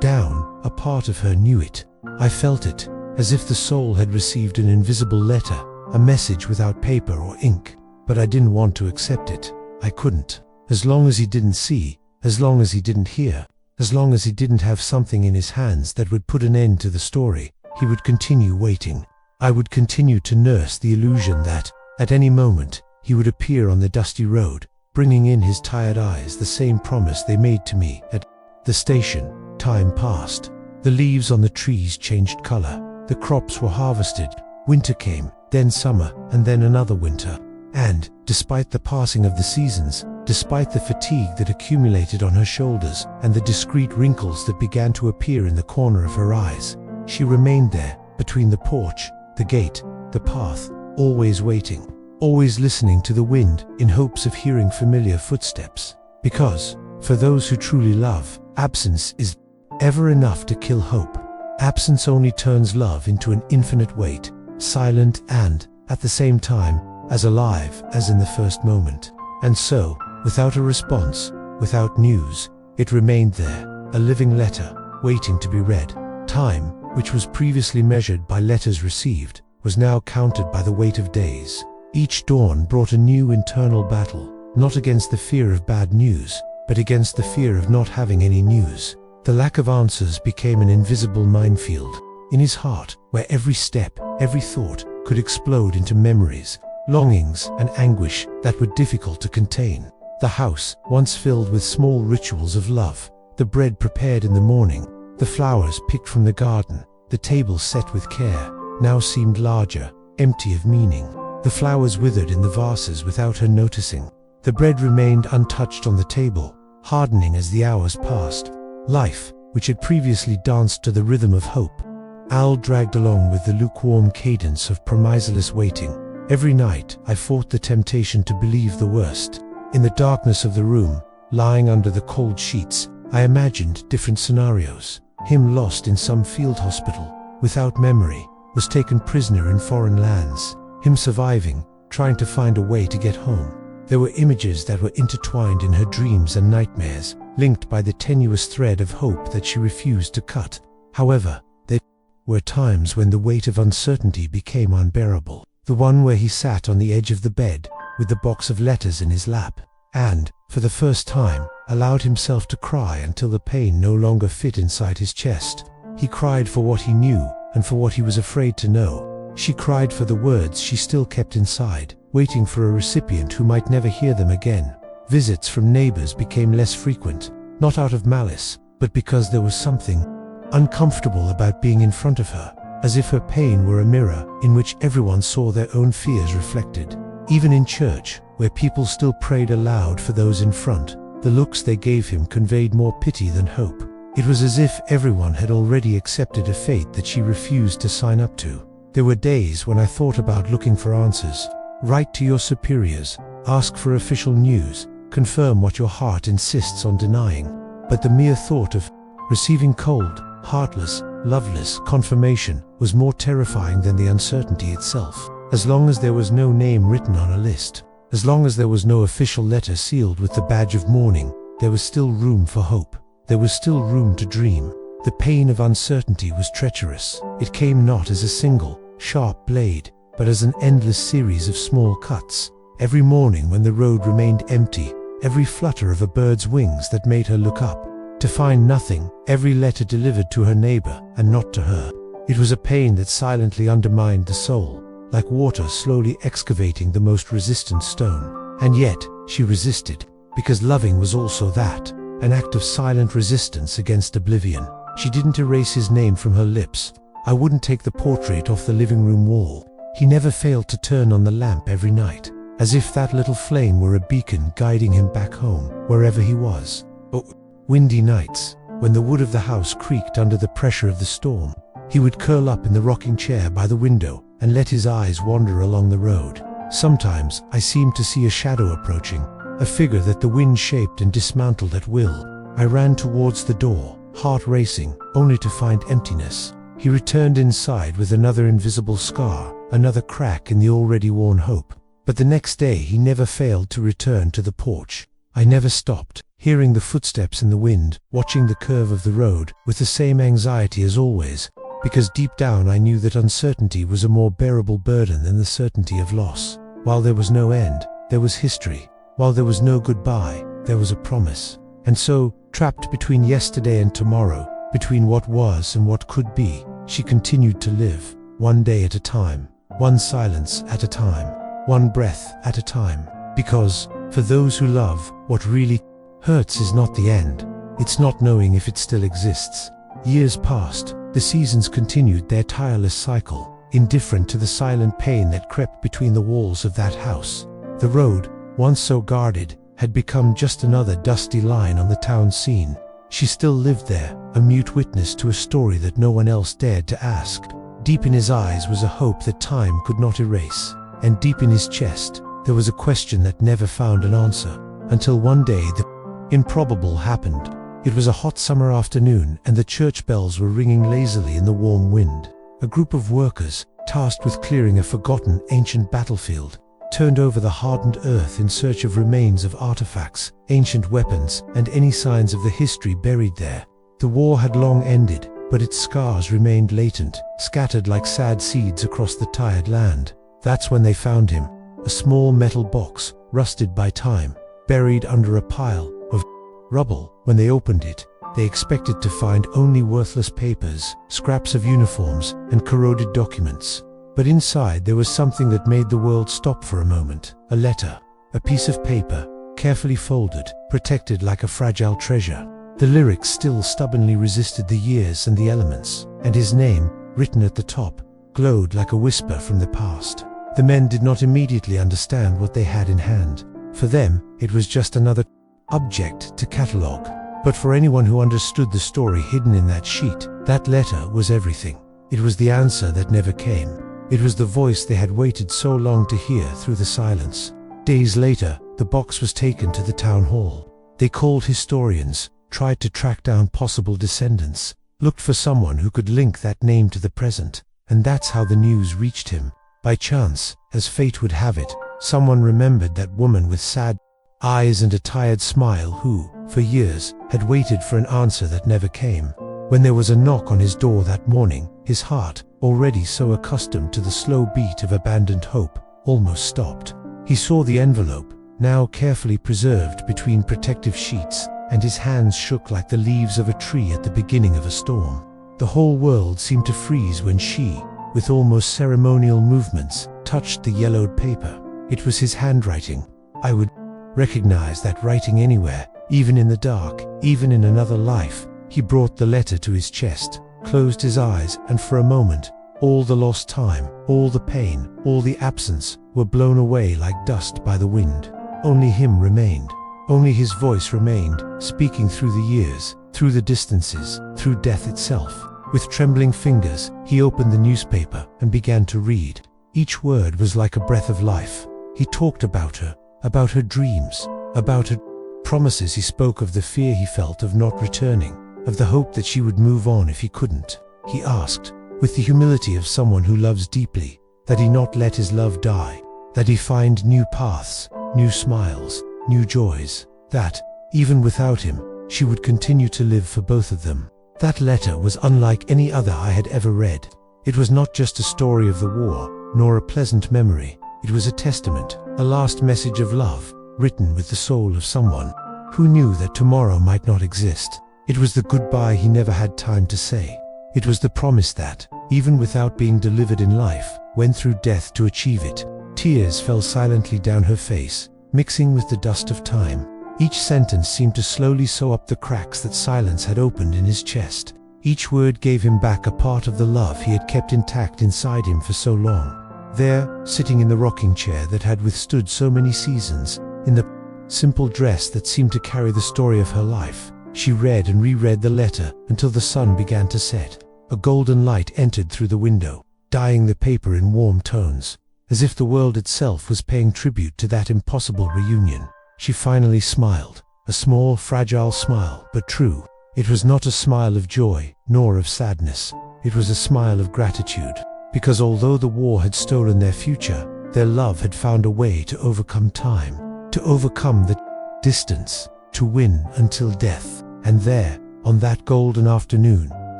down, a part of her knew it. I felt it, as if the soul had received an invisible letter, a message without paper or ink. But I didn't want to accept it. I couldn't. As long as he didn't see, as long as he didn't hear, as long as he didn't have something in his hands that would put an end to the story, he would continue waiting. I would continue to nurse the illusion that, at any moment, he would appear on the dusty road, bringing in his tired eyes the same promise they made to me at the station. Time passed. The leaves on the trees changed color. The crops were harvested. Winter came, then summer, and then another winter. And, despite the passing of the seasons, despite the fatigue that accumulated on her shoulders and the discreet wrinkles that began to appear in the corner of her eyes, she remained there, between the porch, the gate, the path, always waiting, always listening to the wind in hopes of hearing familiar footsteps. Because, for those who truly love, absence is ever enough to kill hope. Absence only turns love into an infinite weight, silent and, at the same time, as alive as in the first moment. And so, without a response, without news, it remained there, a living letter, waiting to be read. Time, which was previously measured by letters received, was now counted by the weight of days. Each dawn brought a new internal battle, not against the fear of bad news, but against the fear of not having any news. The lack of answers became an invisible minefield. In his heart, where every step, every thought, could explode into memories, longings, and anguish that were difficult to contain. The house, once filled with small rituals of love, the bread prepared in the morning, the flowers picked from the garden, the table set with care, now seemed larger, empty of meaning. The flowers withered in the vases without her noticing. The bread remained untouched on the table, hardening as the hours passed. Life, which had previously danced to the rhythm of hope, Al dragged along with the lukewarm cadence of promiseless waiting. Every night I fought the temptation to believe the worst. In the darkness of the room, lying under the cold sheets, I imagined different scenarios. Him lost in some field hospital, without memory, was taken prisoner in foreign lands. Him surviving, trying to find a way to get home. There were images that were intertwined in her dreams and nightmares, linked by the tenuous thread of hope that she refused to cut. However, there were times when the weight of uncertainty became unbearable. The one where he sat on the edge of the bed, with the box of letters in his lap, and, for the first time, allowed himself to cry until the pain no longer fit inside his chest. He cried for what he knew, and for what he was afraid to know. She cried for the words she still kept inside, waiting for a recipient who might never hear them again. Visits from neighbors became less frequent, not out of malice, but because there was something uncomfortable about being in front of her, as if her pain were a mirror in which everyone saw their own fears reflected. Even in church, where people still prayed aloud for those in front, the looks they gave him conveyed more pity than hope. It was as if everyone had already accepted a fate that she refused to sign up to. There were days when I thought about looking for answers. Write to your superiors, ask for official news, confirm what your heart insists on denying. But the mere thought of receiving cold, heartless, loveless confirmation was more terrifying than the uncertainty itself. As long as there was no name written on a list, as long as there was no official letter sealed with the badge of mourning, there was still room for hope. There was still room to dream. The pain of uncertainty was treacherous. It came not as a single, sharp blade, but as an endless series of small cuts. Every morning when the road remained empty, every flutter of a bird's wings that made her look up, to find nothing, every letter delivered to her neighbor and not to her. It was a pain that silently undermined the soul, like water slowly excavating the most resistant stone. And yet, she resisted, because loving was also that, an act of silent resistance against oblivion. She didn't erase his name from her lips. I wouldn't take the portrait off the living room wall. He never failed to turn on the lamp every night, as if that little flame were a beacon guiding him back home, wherever he was. Oh, windy nights, when the wood of the house creaked under the pressure of the storm, he would curl up in the rocking chair by the window and let his eyes wander along the road. Sometimes I seemed to see a shadow approaching, a figure that the wind shaped and dismantled at will. I ran towards the door, heart racing, only to find emptiness. He returned inside with another invisible scar, another crack in the already worn hope. But the next day he never failed to return to the porch. I never stopped, hearing the footsteps in the wind, watching the curve of the road, with the same anxiety as always, because deep down I knew that uncertainty was a more bearable burden than the certainty of loss. While there was no end, there was history. While there was no goodbye, there was a promise. And so, trapped between yesterday and tomorrow, between what was and what could be, she continued to live, one day at a time, one silence at a time, one breath at a time. Because, for those who love, what really hurts is not the end. It's not knowing if it still exists. Years passed, the seasons continued their tireless cycle, indifferent to the silent pain that crept between the walls of that house. The road, once so guarded, had become just another dusty line on the town scene. She still lived there, a mute witness to a story that no one else dared to ask. Deep in his eyes was a hope that time could not erase, and deep in his chest, there was a question that never found an answer, until one day the improbable happened. It was a hot summer afternoon, and the church bells were ringing lazily in the warm wind. A group of workers, tasked with clearing a forgotten ancient battlefield, turned over the hardened earth in search of remains of artifacts, ancient weapons, and any signs of the history buried there. The war had long ended, but its scars remained latent, scattered like sad seeds across the tired land. That's when they found him, a small metal box, rusted by time, buried under a pile of rubble. When they opened it, they expected to find only worthless papers, scraps of uniforms, and corroded documents. But inside there was something that made the world stop for a moment. A letter, a piece of paper, carefully folded, protected like a fragile treasure. The lyrics still stubbornly resisted the years and the elements, and his name, written at the top, glowed like a whisper from the past. The men did not immediately understand what they had in hand. For them, it was just another object to catalogue. But for anyone who understood the story hidden in that sheet, that letter was everything. It was the answer that never came. It was the voice they had waited so long to hear through the silence. Days later, the box was taken to the town hall. They called historians, tried to track down possible descendants, looked for someone who could link that name to the present. And that's how the news reached him. By chance, as fate would have it, someone remembered that woman with sad eyes and a tired smile who, for years, had waited for an answer that never came. When there was a knock on his door that morning, his heart, already so accustomed to the slow beat of abandoned hope, almost stopped. He saw the envelope, now carefully preserved between protective sheets, and his hands shook like the leaves of a tree at the beginning of a storm. The whole world seemed to freeze when she, with almost ceremonial movements, touched the yellowed paper. It was his handwriting. I would recognize that writing anywhere, even in the dark, even in another life. He brought the letter to his chest, closed his eyes, and for a moment, all the lost time, all the pain, all the absence were blown away like dust by the wind. Only him remained. Only his voice remained, speaking through the years, through the distances, through death itself. With trembling fingers, he opened the newspaper and began to read. Each word was like a breath of life. He talked about her dreams, about her promises. He spoke of the fear he felt of not returning, of the hope that she would move on if he couldn't. He asked, with the humility of someone who loves deeply, that he not let his love die, that he find new paths, new smiles, new joys, that, even without him, she would continue to live for both of them. That letter was unlike any other I had ever read. It was not just a story of the war, nor a pleasant memory. It was a testament, a last message of love, written with the soul of someone who knew that tomorrow might not exist. It was the goodbye he never had time to say. It was the promise that, even without being delivered in life, went through death to achieve it. Tears fell silently down her face, mixing with the dust of time. Each sentence seemed to slowly sew up the cracks that silence had opened in his chest. Each word gave him back a part of the love he had kept intact inside him for so long. There, sitting in the rocking chair that had withstood so many seasons, in the simple dress that seemed to carry the story of her life, she read and reread the letter until the sun began to set. A golden light entered through the window, dyeing the paper in warm tones, as if the world itself was paying tribute to that impossible reunion. She finally smiled, a small, fragile smile, but true. It was not a smile of joy, nor of sadness. It was a smile of gratitude, because although the war had stolen their future, their love had found a way to overcome time, to overcome the distance, to win until death. And there, on that golden afternoon,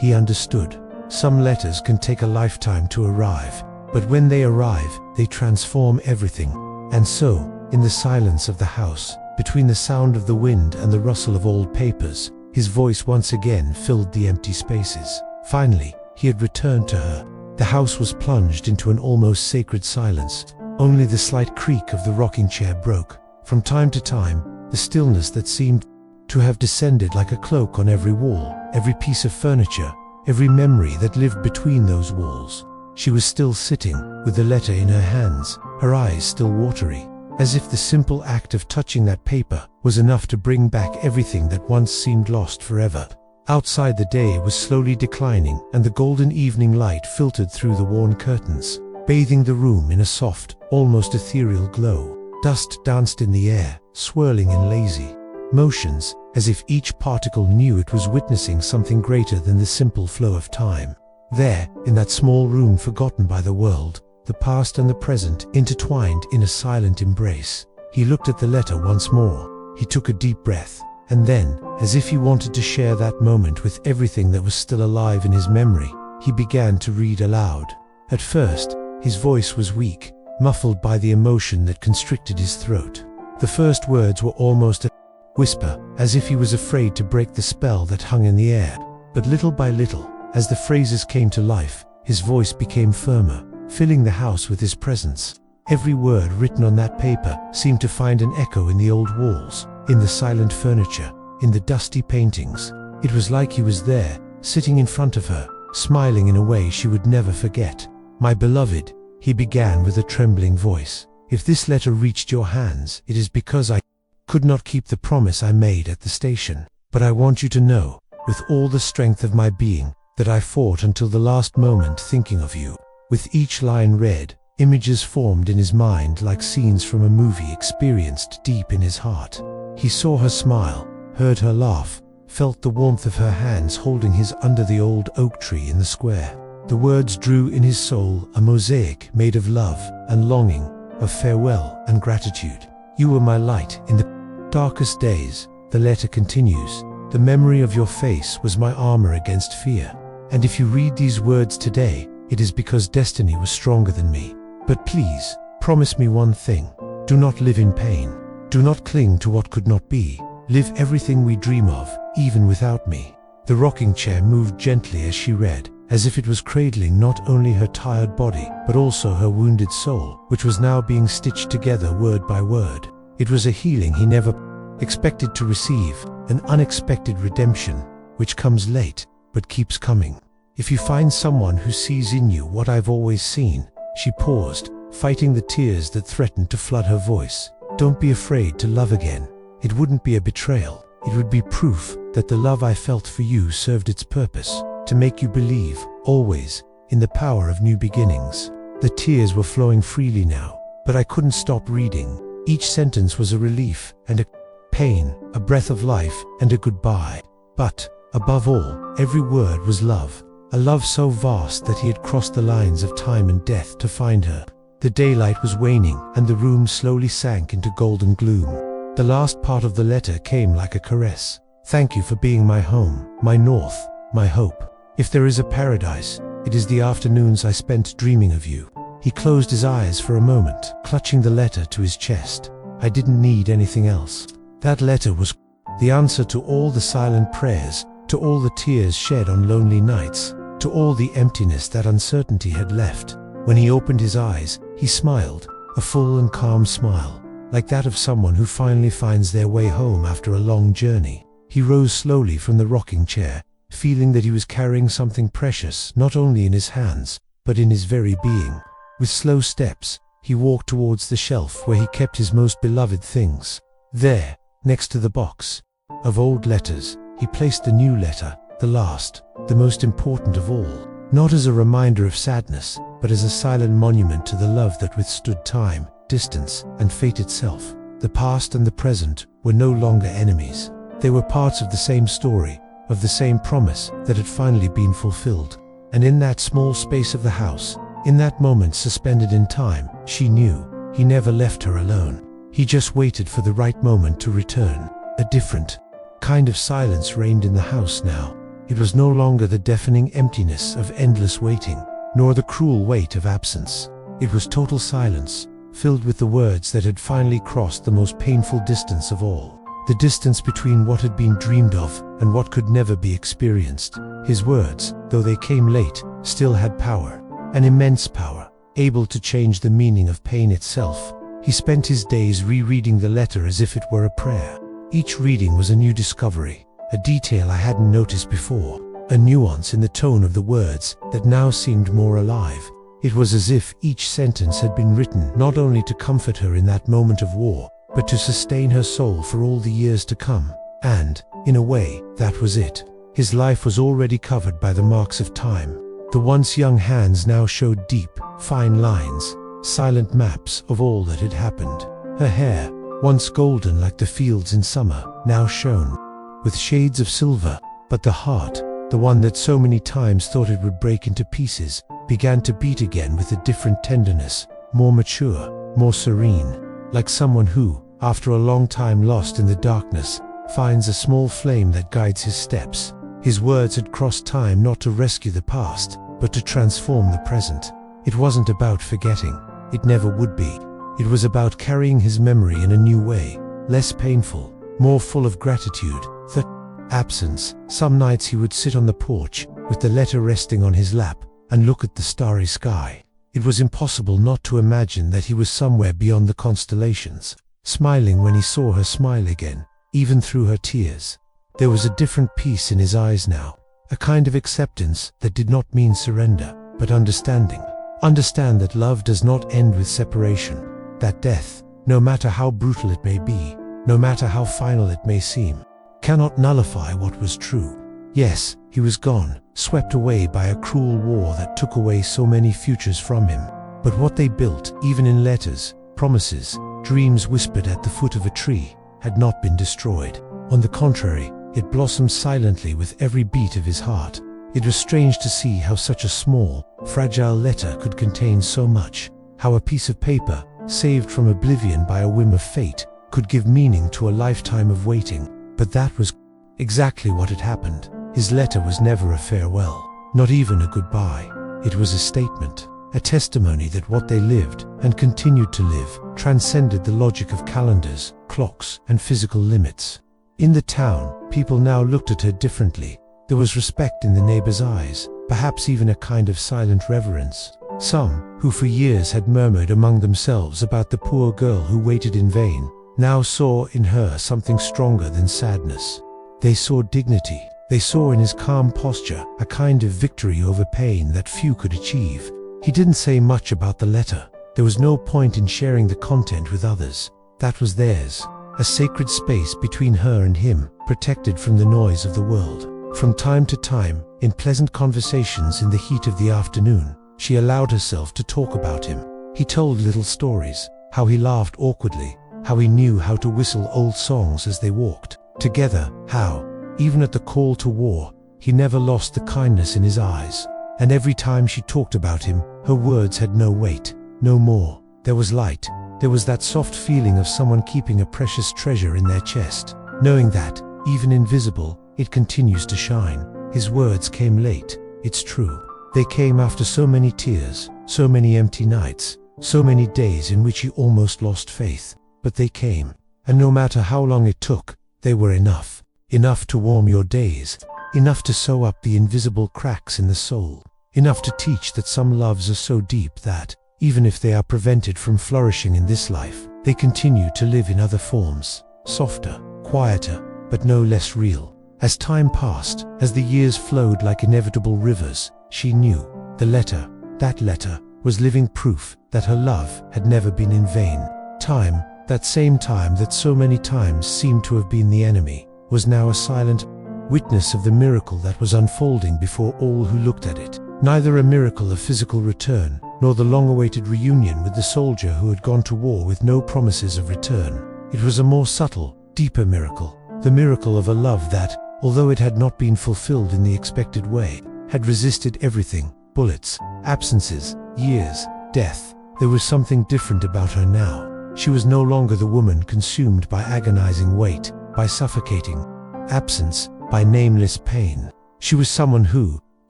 he understood. Some letters can take a lifetime to arrive, but when they arrive, they transform everything. And so, in the silence of the house, between the sound of the wind and the rustle of old papers, his voice once again filled the empty spaces. Finally, he had returned to her. The house was plunged into an almost sacred silence. Only the slight creak of the rocking chair broke. From time to time, the stillness that seemed to have descended like a cloak on every wall, every piece of furniture, every memory that lived between those walls. She was still sitting, with the letter in her hands, her eyes still watery, as if the simple act of touching that paper was enough to bring back everything that once seemed lost forever. Outside, the day was slowly declining, and the golden evening light filtered through the worn curtains, bathing the room in a soft, almost ethereal glow. Dust danced in the air, swirling in lazy motions, as if each particle knew it was witnessing something greater than the simple flow of time. There, in that small room forgotten by the world, the past and the present intertwined in a silent embrace. He looked at the letter once more. He took a deep breath, and then, as if he wanted to share that moment with everything that was still alive in his memory, he began to read aloud. At first, his voice was weak, muffled by the emotion that constricted his throat. The first words were almost a whisper, as if he was afraid to break the spell that hung in the air. But little by little, as the phrases came to life, his voice became firmer, filling the house with his presence. Every word written on that paper seemed to find an echo in the old walls, in the silent furniture, in the dusty paintings. It was like he was there, sitting in front of her, smiling in a way she would never forget. "My beloved," he began with a trembling voice, "if this letter reached your hands, it is because I could not keep the promise I made at the station. But I want you to know, with all the strength of my being, that I fought until the last moment thinking of you." With each line read, images formed in his mind like scenes from a movie experienced deep in his heart. He saw her smile, heard her laugh, felt the warmth of her hands holding his under the old oak tree in the square. The words drew in his soul a mosaic made of love and longing, of farewell and gratitude. "You were my light in the darkest days," the letter continues. "The memory of your face was my armor against fear. And if you read these words today, it is because destiny was stronger than me. But please, promise me one thing. Do not live in pain. Do not cling to what could not be. Live everything we dream of, even without me." The rocking chair moved gently as she read, as if it was cradling not only her tired body, but also her wounded soul, which was now being stitched together word by word. It was a healing he never expected to receive, an unexpected redemption, which comes late, but keeps coming. If you find someone who sees in you what I've always seen, she paused, fighting the tears that threatened to flood her voice. Don't be afraid to love again. It wouldn't be a betrayal. It would be proof that the love I felt for you served its purpose, to make you believe, always, in the power of new beginnings. The tears were flowing freely now, but I couldn't stop reading. Each sentence was a relief, and a pain, a breath of life, and a goodbye. But, above all, every word was love. A love so vast that he had crossed the lines of time and death to find her. The daylight was waning, and the room slowly sank into golden gloom. The last part of the letter came like a caress. Thank you for being my home, my north, my hope. If there is a paradise, it is the afternoons I spent dreaming of you. He closed his eyes for a moment, clutching the letter to his chest. I didn't need anything else. That letter was the answer to all the silent prayers, to all the tears shed on lonely nights, to all the emptiness that uncertainty had left. When he opened his eyes, he smiled, a full and calm smile, like that of someone who finally finds their way home after a long journey. He rose slowly from the rocking chair, feeling that he was carrying something precious not only in his hands, but in his very being. With slow steps, he walked towards the shelf where he kept his most beloved things. There, next to the box of old letters, he placed the new letter, the last, the most important of all, not as a reminder of sadness, but as a silent monument to the love that withstood time, distance, and fate itself. The past and the present were no longer enemies. They were parts of the same story, of the same promise that had finally been fulfilled. And in that small space of the house, in that moment suspended in time, she knew he never left her alone. He just waited for the right moment to return. A different kind of silence reigned in the house now. It was no longer the deafening emptiness of endless waiting, nor the cruel weight of absence. It was total silence, filled with the words that had finally crossed the most painful distance of all. The distance between what had been dreamed of and what could never be experienced. His words, though they came late, still had power, an immense power, able to change the meaning of pain itself. He spent his days rereading the letter as if it were a prayer. Each reading was a new discovery, a detail I hadn't noticed before, a nuance in the tone of the words that now seemed more alive. It was as if each sentence had been written not only to comfort her in that moment of war, but to sustain her soul for all the years to come. And, in a way, that was it. His life was already covered by the marks of time. The once young hands now showed deep, fine lines, silent maps of all that had happened. Her hair, once golden like the fields in summer, now shone with shades of silver, but the heart, the one that so many times thought it would break into pieces, began to beat again with a different tenderness, more mature, more serene, like someone who, after a long time lost in the darkness, finds a small flame that guides his steps. His words had crossed time not to rescue the past, but to transform the present. It wasn't about forgetting. It never would be. It was about carrying his memory in a new way, less painful, more full of gratitude. The absence. Some nights he would sit on the porch, with the letter resting on his lap, and look at the starry sky. It was impossible not to imagine that he was somewhere beyond the constellations, smiling when he saw her smile again, even through her tears. There was a different peace in his eyes now, a kind of acceptance that did not mean surrender, but understanding. Understand that love does not end with separation, that death, no matter how brutal it may be, no matter how final it may seem, cannot nullify what was true. Yes, he was gone, swept away by a cruel war that took away so many futures from him. But what they built, even in letters, promises, dreams whispered at the foot of a tree, had not been destroyed. On the contrary, it blossomed silently with every beat of his heart. It was strange to see how such a small, fragile letter could contain so much, how a piece of paper, saved from oblivion by a whim of fate, could give meaning to a lifetime of waiting. But that was exactly what had happened. His letter was never a farewell, not even a goodbye. It was a statement, a testimony that what they lived, and continued to live, transcended the logic of calendars, clocks, and physical limits. In the town, people now looked at her differently. There was respect in the neighbors' eyes, perhaps even a kind of silent reverence. Some, who for years had murmured among themselves about the poor girl who waited in vain, now saw in her something stronger than sadness. They saw dignity. They saw in his calm posture a kind of victory over pain that few could achieve. He didn't say much about the letter. There was no point in sharing the content with others. That was theirs, a sacred space between her and him, protected from the noise of the world. From time to time, in pleasant conversations in the heat of the afternoon, she allowed herself to talk about him. He told little stories, how he laughed awkwardly, how he knew how to whistle old songs as they walked together, how, even at the call to war, he never lost the kindness in his eyes. And every time she talked about him, her words had no weight, no more. There was light. There was that soft feeling of someone keeping a precious treasure in their chest, knowing that, even invisible, it continues to shine. His words came late, it's true. They came after so many tears, so many empty nights, so many days in which he almost lost faith. But they came, and no matter how long it took, they were enough. Enough to warm your days, enough to sew up the invisible cracks in the soul, enough to teach that some loves are so deep that, even if they are prevented from flourishing in this life, they continue to live in other forms, softer, quieter, but no less real. As time passed, as the years flowed like inevitable rivers, she knew the letter, that letter, was living proof that her love had never been in vain. Time, that same time that so many times seemed to have been the enemy, was now a silent witness of the miracle that was unfolding before all who looked at it. Neither a miracle of physical return, nor the long-awaited reunion with the soldier who had gone to war with no promises of return. It was a more subtle, deeper miracle, the miracle of a love that, although it had not been fulfilled in the expected way, had resisted everything, bullets, absences, years, death. There was something different about her now. She was no longer the woman consumed by agonizing weight, by suffocating absence, by nameless pain. She was someone who,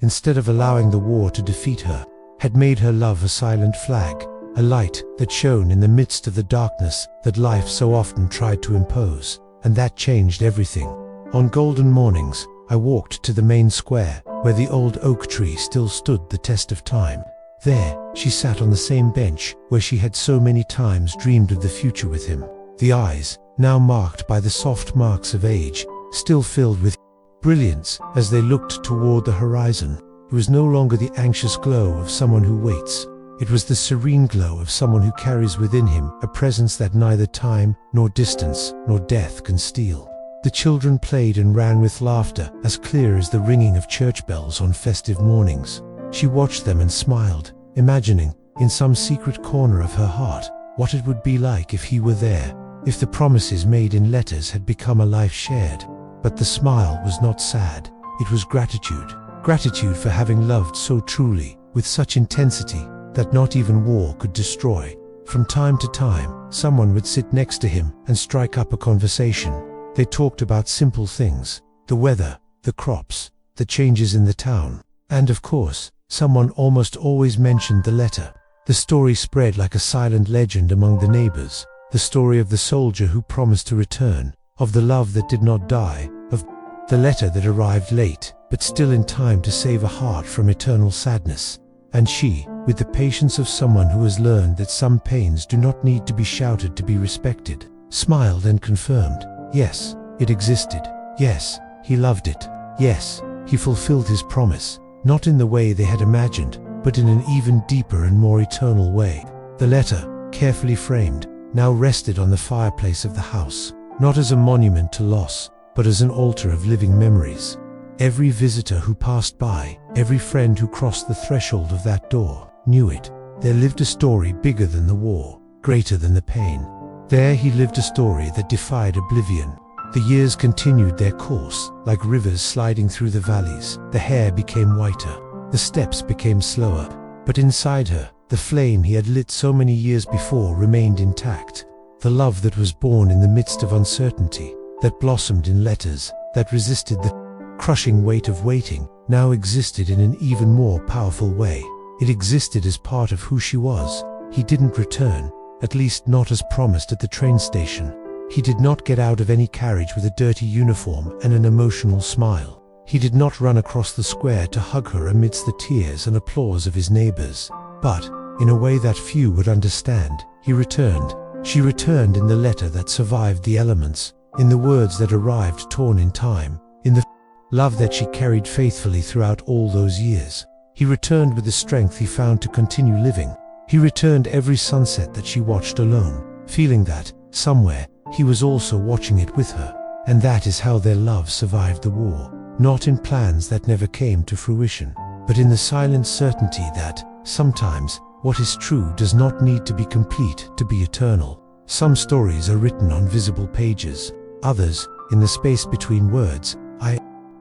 instead of allowing the war to defeat her, had made her love a silent flag, a light that shone in the midst of the darkness that life so often tried to impose. And that changed everything. On golden mornings, I walked to the main square, where the old oak tree still stood the test of time. There, she sat on the same bench where she had so many times dreamed of the future with him. The eyes, now marked by the soft marks of age, still filled with brilliance as they looked toward the horizon. It was no longer the anxious glow of someone who waits. It was the serene glow of someone who carries within him a presence that neither time, nor distance, nor death can steal. The children played and ran with laughter as clear as the ringing of church bells on festive mornings. She watched them and smiled, imagining, in some secret corner of her heart, what it would be like if he were there, if the promises made in letters had become a life shared. But the smile was not sad, it was gratitude. Gratitude for having loved so truly, with such intensity, that not even war could destroy. From time to time, someone would sit next to him and strike up a conversation. They talked about simple things, the weather, the crops, the changes in the town. And of course, someone almost always mentioned the letter. The story spread like a silent legend among the neighbors, the story of the soldier who promised to return, of the love that did not die, of the letter that arrived late, but still in time to save a heart from eternal sadness. And she, with the patience of someone who has learned that some pains do not need to be shouted to be respected, smiled and confirmed, yes, it existed. Yes, he loved it. Yes, he fulfilled his promise, not in the way they had imagined, but in an even deeper and more eternal way. The letter, carefully framed, now rested on the fireplace of the house, not as a monument to loss, but as an altar of living memories. Every visitor who passed by, every friend who crossed the threshold of that door, knew it. There lived a story bigger than the war, greater than the pain. There he lived a story that defied oblivion. The years continued their course, like rivers sliding through the valleys. The hair became whiter, the steps became slower, but inside her, the flame he had lit so many years before remained intact. The love that was born in the midst of uncertainty, that blossomed in letters, that resisted the crushing weight of waiting, now existed in an even more powerful way. It existed as part of who she was. He didn't return, at least not as promised at the train station. He did not get out of any carriage with a dirty uniform and an emotional smile. He did not run across the square to hug her amidst the tears and applause of his neighbors, but, in a way that few would understand, he returned. She returned in the letter that survived the elements, in the words that arrived torn in time, in the love that she carried faithfully throughout all those years. He returned with the strength he found to continue living. He returned every sunset that she watched alone, feeling that, somewhere, he was also watching it with her. And that is how their love survived the war, not in plans that never came to fruition, but in the silent certainty that, sometimes, what is true does not need to be complete to be eternal. Some stories are written on visible pages, others, in the space between words.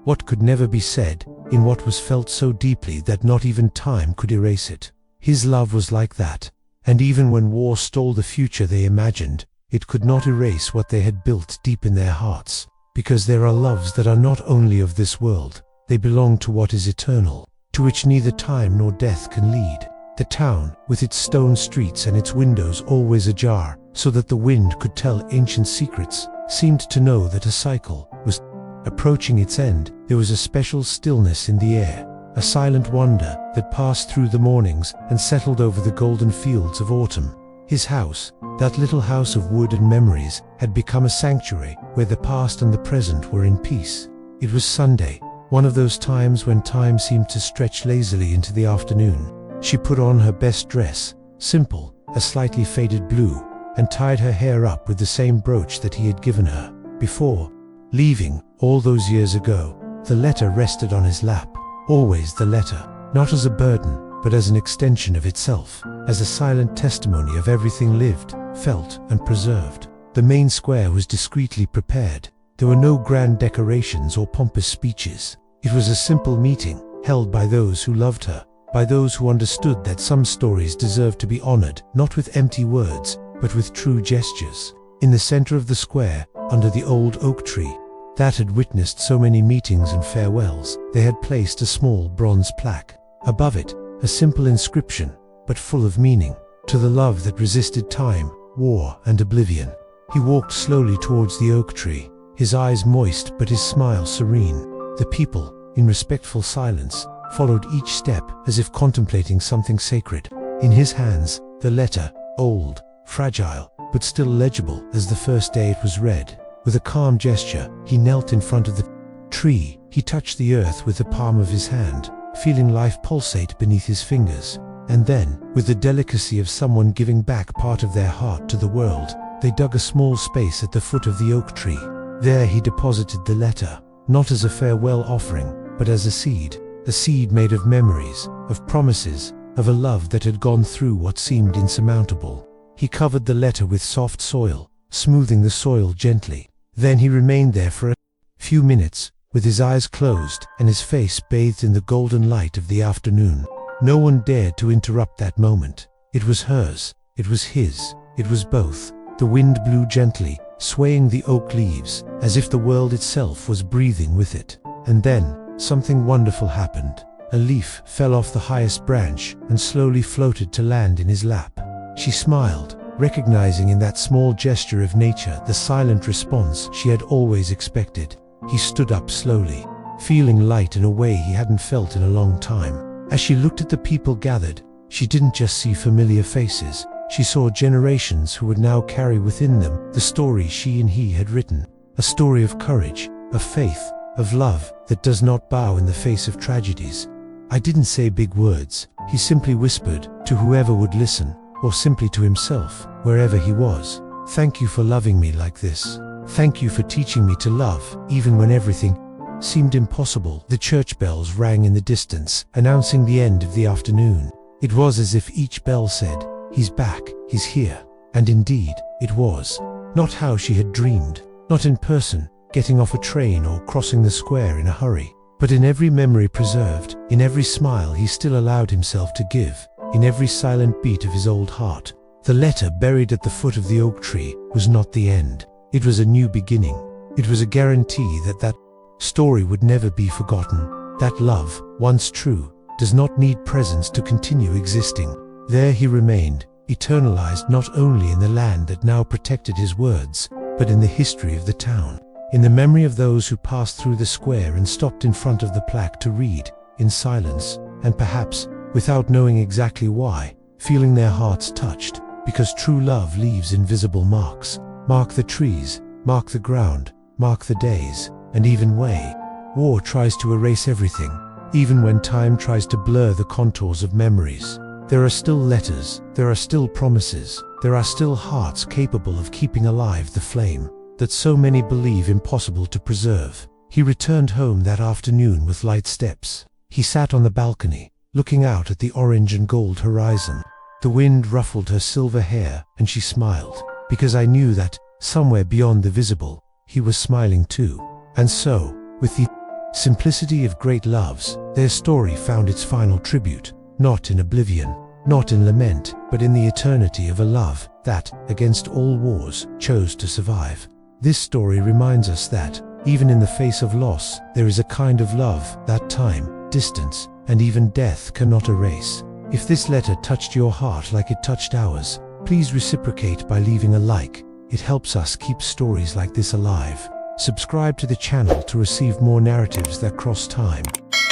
What could never be said, in what was felt so deeply that not even time could erase it. His love was like that, and even when war stole the future they imagined, it could not erase what they had built deep in their hearts, because there are loves that are not only of this world, they belong to what is eternal, to which neither time nor death can lead. The town, with its stone streets and its windows always ajar, so that the wind could tell ancient secrets, seemed to know that a cycle was approaching its end. There was a special stillness in the air, a silent wonder that passed through the mornings and settled over the golden fields of autumn. His house, that little house of wood and memories, had become a sanctuary where the past and the present were in peace. It was Sunday, one of those times when time seemed to stretch lazily into the afternoon. She put on her best dress, simple, a slightly faded blue, and tied her hair up with the same brooch that he had given her. Before leaving, all those years ago, the letter rested on his lap. Always the letter, not as a burden, but as an extension of itself, as a silent testimony of everything lived, felt, and preserved. The main square was discreetly prepared. There were no grand decorations or pompous speeches. It was a simple meeting, held by those who loved her, by those who understood that some stories deserved to be honored, not with empty words, but with true gestures. In the center of the square, under the old oak tree, that had witnessed so many meetings and farewells, they had placed a small bronze plaque. Above it, a simple inscription, but full of meaning, to the love that resisted time, war, and oblivion. He walked slowly towards the oak tree, his eyes moist but his smile serene. The people, in respectful silence, followed each step as if contemplating something sacred. In his hands, the letter, old, fragile, but still legible as the first day it was read. With a calm gesture, he knelt in front of the tree. He touched the earth with the palm of his hand, feeling life pulsate beneath his fingers. And then, with the delicacy of someone giving back part of their heart to the world, they dug a small space at the foot of the oak tree. There he deposited the letter, not as a farewell offering, but as a seed made of memories, of promises, of a love that had gone through what seemed insurmountable. He covered the letter with soft soil, smoothing the soil gently. Then he remained there for a few minutes, with his eyes closed and his face bathed in the golden light of the afternoon. No one dared to interrupt that moment. It was hers, it was his, it was both. The wind blew gently, swaying the oak leaves, as if the world itself was breathing with it. And then, something wonderful happened. A leaf fell off the highest branch and slowly floated to land in his lap. She smiled, recognizing in that small gesture of nature the silent response she had always expected. He stood up slowly, feeling light in a way he hadn't felt in a long time. As she looked at the people gathered, she didn't just see familiar faces. She saw generations who would now carry within them the story she and he had written. A story of courage, of faith, of love that does not bow in the face of tragedies. I didn't say big words. He simply whispered to whoever would listen, or simply to himself, wherever he was. Thank you for loving me like this. Thank you for teaching me to love, even when everything seemed impossible. The church bells rang in the distance, announcing the end of the afternoon. It was as if each bell said, "He's back, he's here." And indeed, it was. Not how she had dreamed, not in person, getting off a train or crossing the square in a hurry, but in every memory preserved, in every smile he still allowed himself to give, in every silent beat of his old heart. The letter buried at the foot of the oak tree was not the end. It was a new beginning. It was a guarantee that that story would never be forgotten. That love, once true, does not need presence to continue existing. There he remained, eternalized not only in the land that now protected his words, but in the history of the town. in the memory of those who passed through the square and stopped in front of the plaque to read, in silence, and perhaps, without knowing exactly why, feeling their hearts touched, because true love leaves invisible marks. Mark the trees, mark the ground, mark the days, and even way. War tries to erase everything, even when time tries to blur the contours of memories. There are still letters, there are still promises, there are still hearts capable of keeping alive the flame that so many believe impossible to preserve. He returned home that afternoon with light steps. He sat on the balcony, looking out at the orange and gold horizon. The wind ruffled her silver hair, and she smiled, because I knew that, somewhere beyond the visible, he was smiling too. And so, with the simplicity of great loves, their story found its final tribute, not in oblivion, not in lament, but in the eternity of a love that, against all wars, chose to survive. This story reminds us that, even in the face of loss, there is a kind of love that time, distance, and even death cannot erase. If this letter touched your heart like it touched ours, please reciprocate by leaving a like. It helps us keep stories like this alive. Subscribe to the channel to receive more narratives that cross time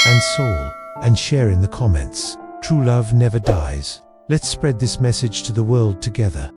and soul, and share in the comments. True love never dies. Let's spread this message to the world together.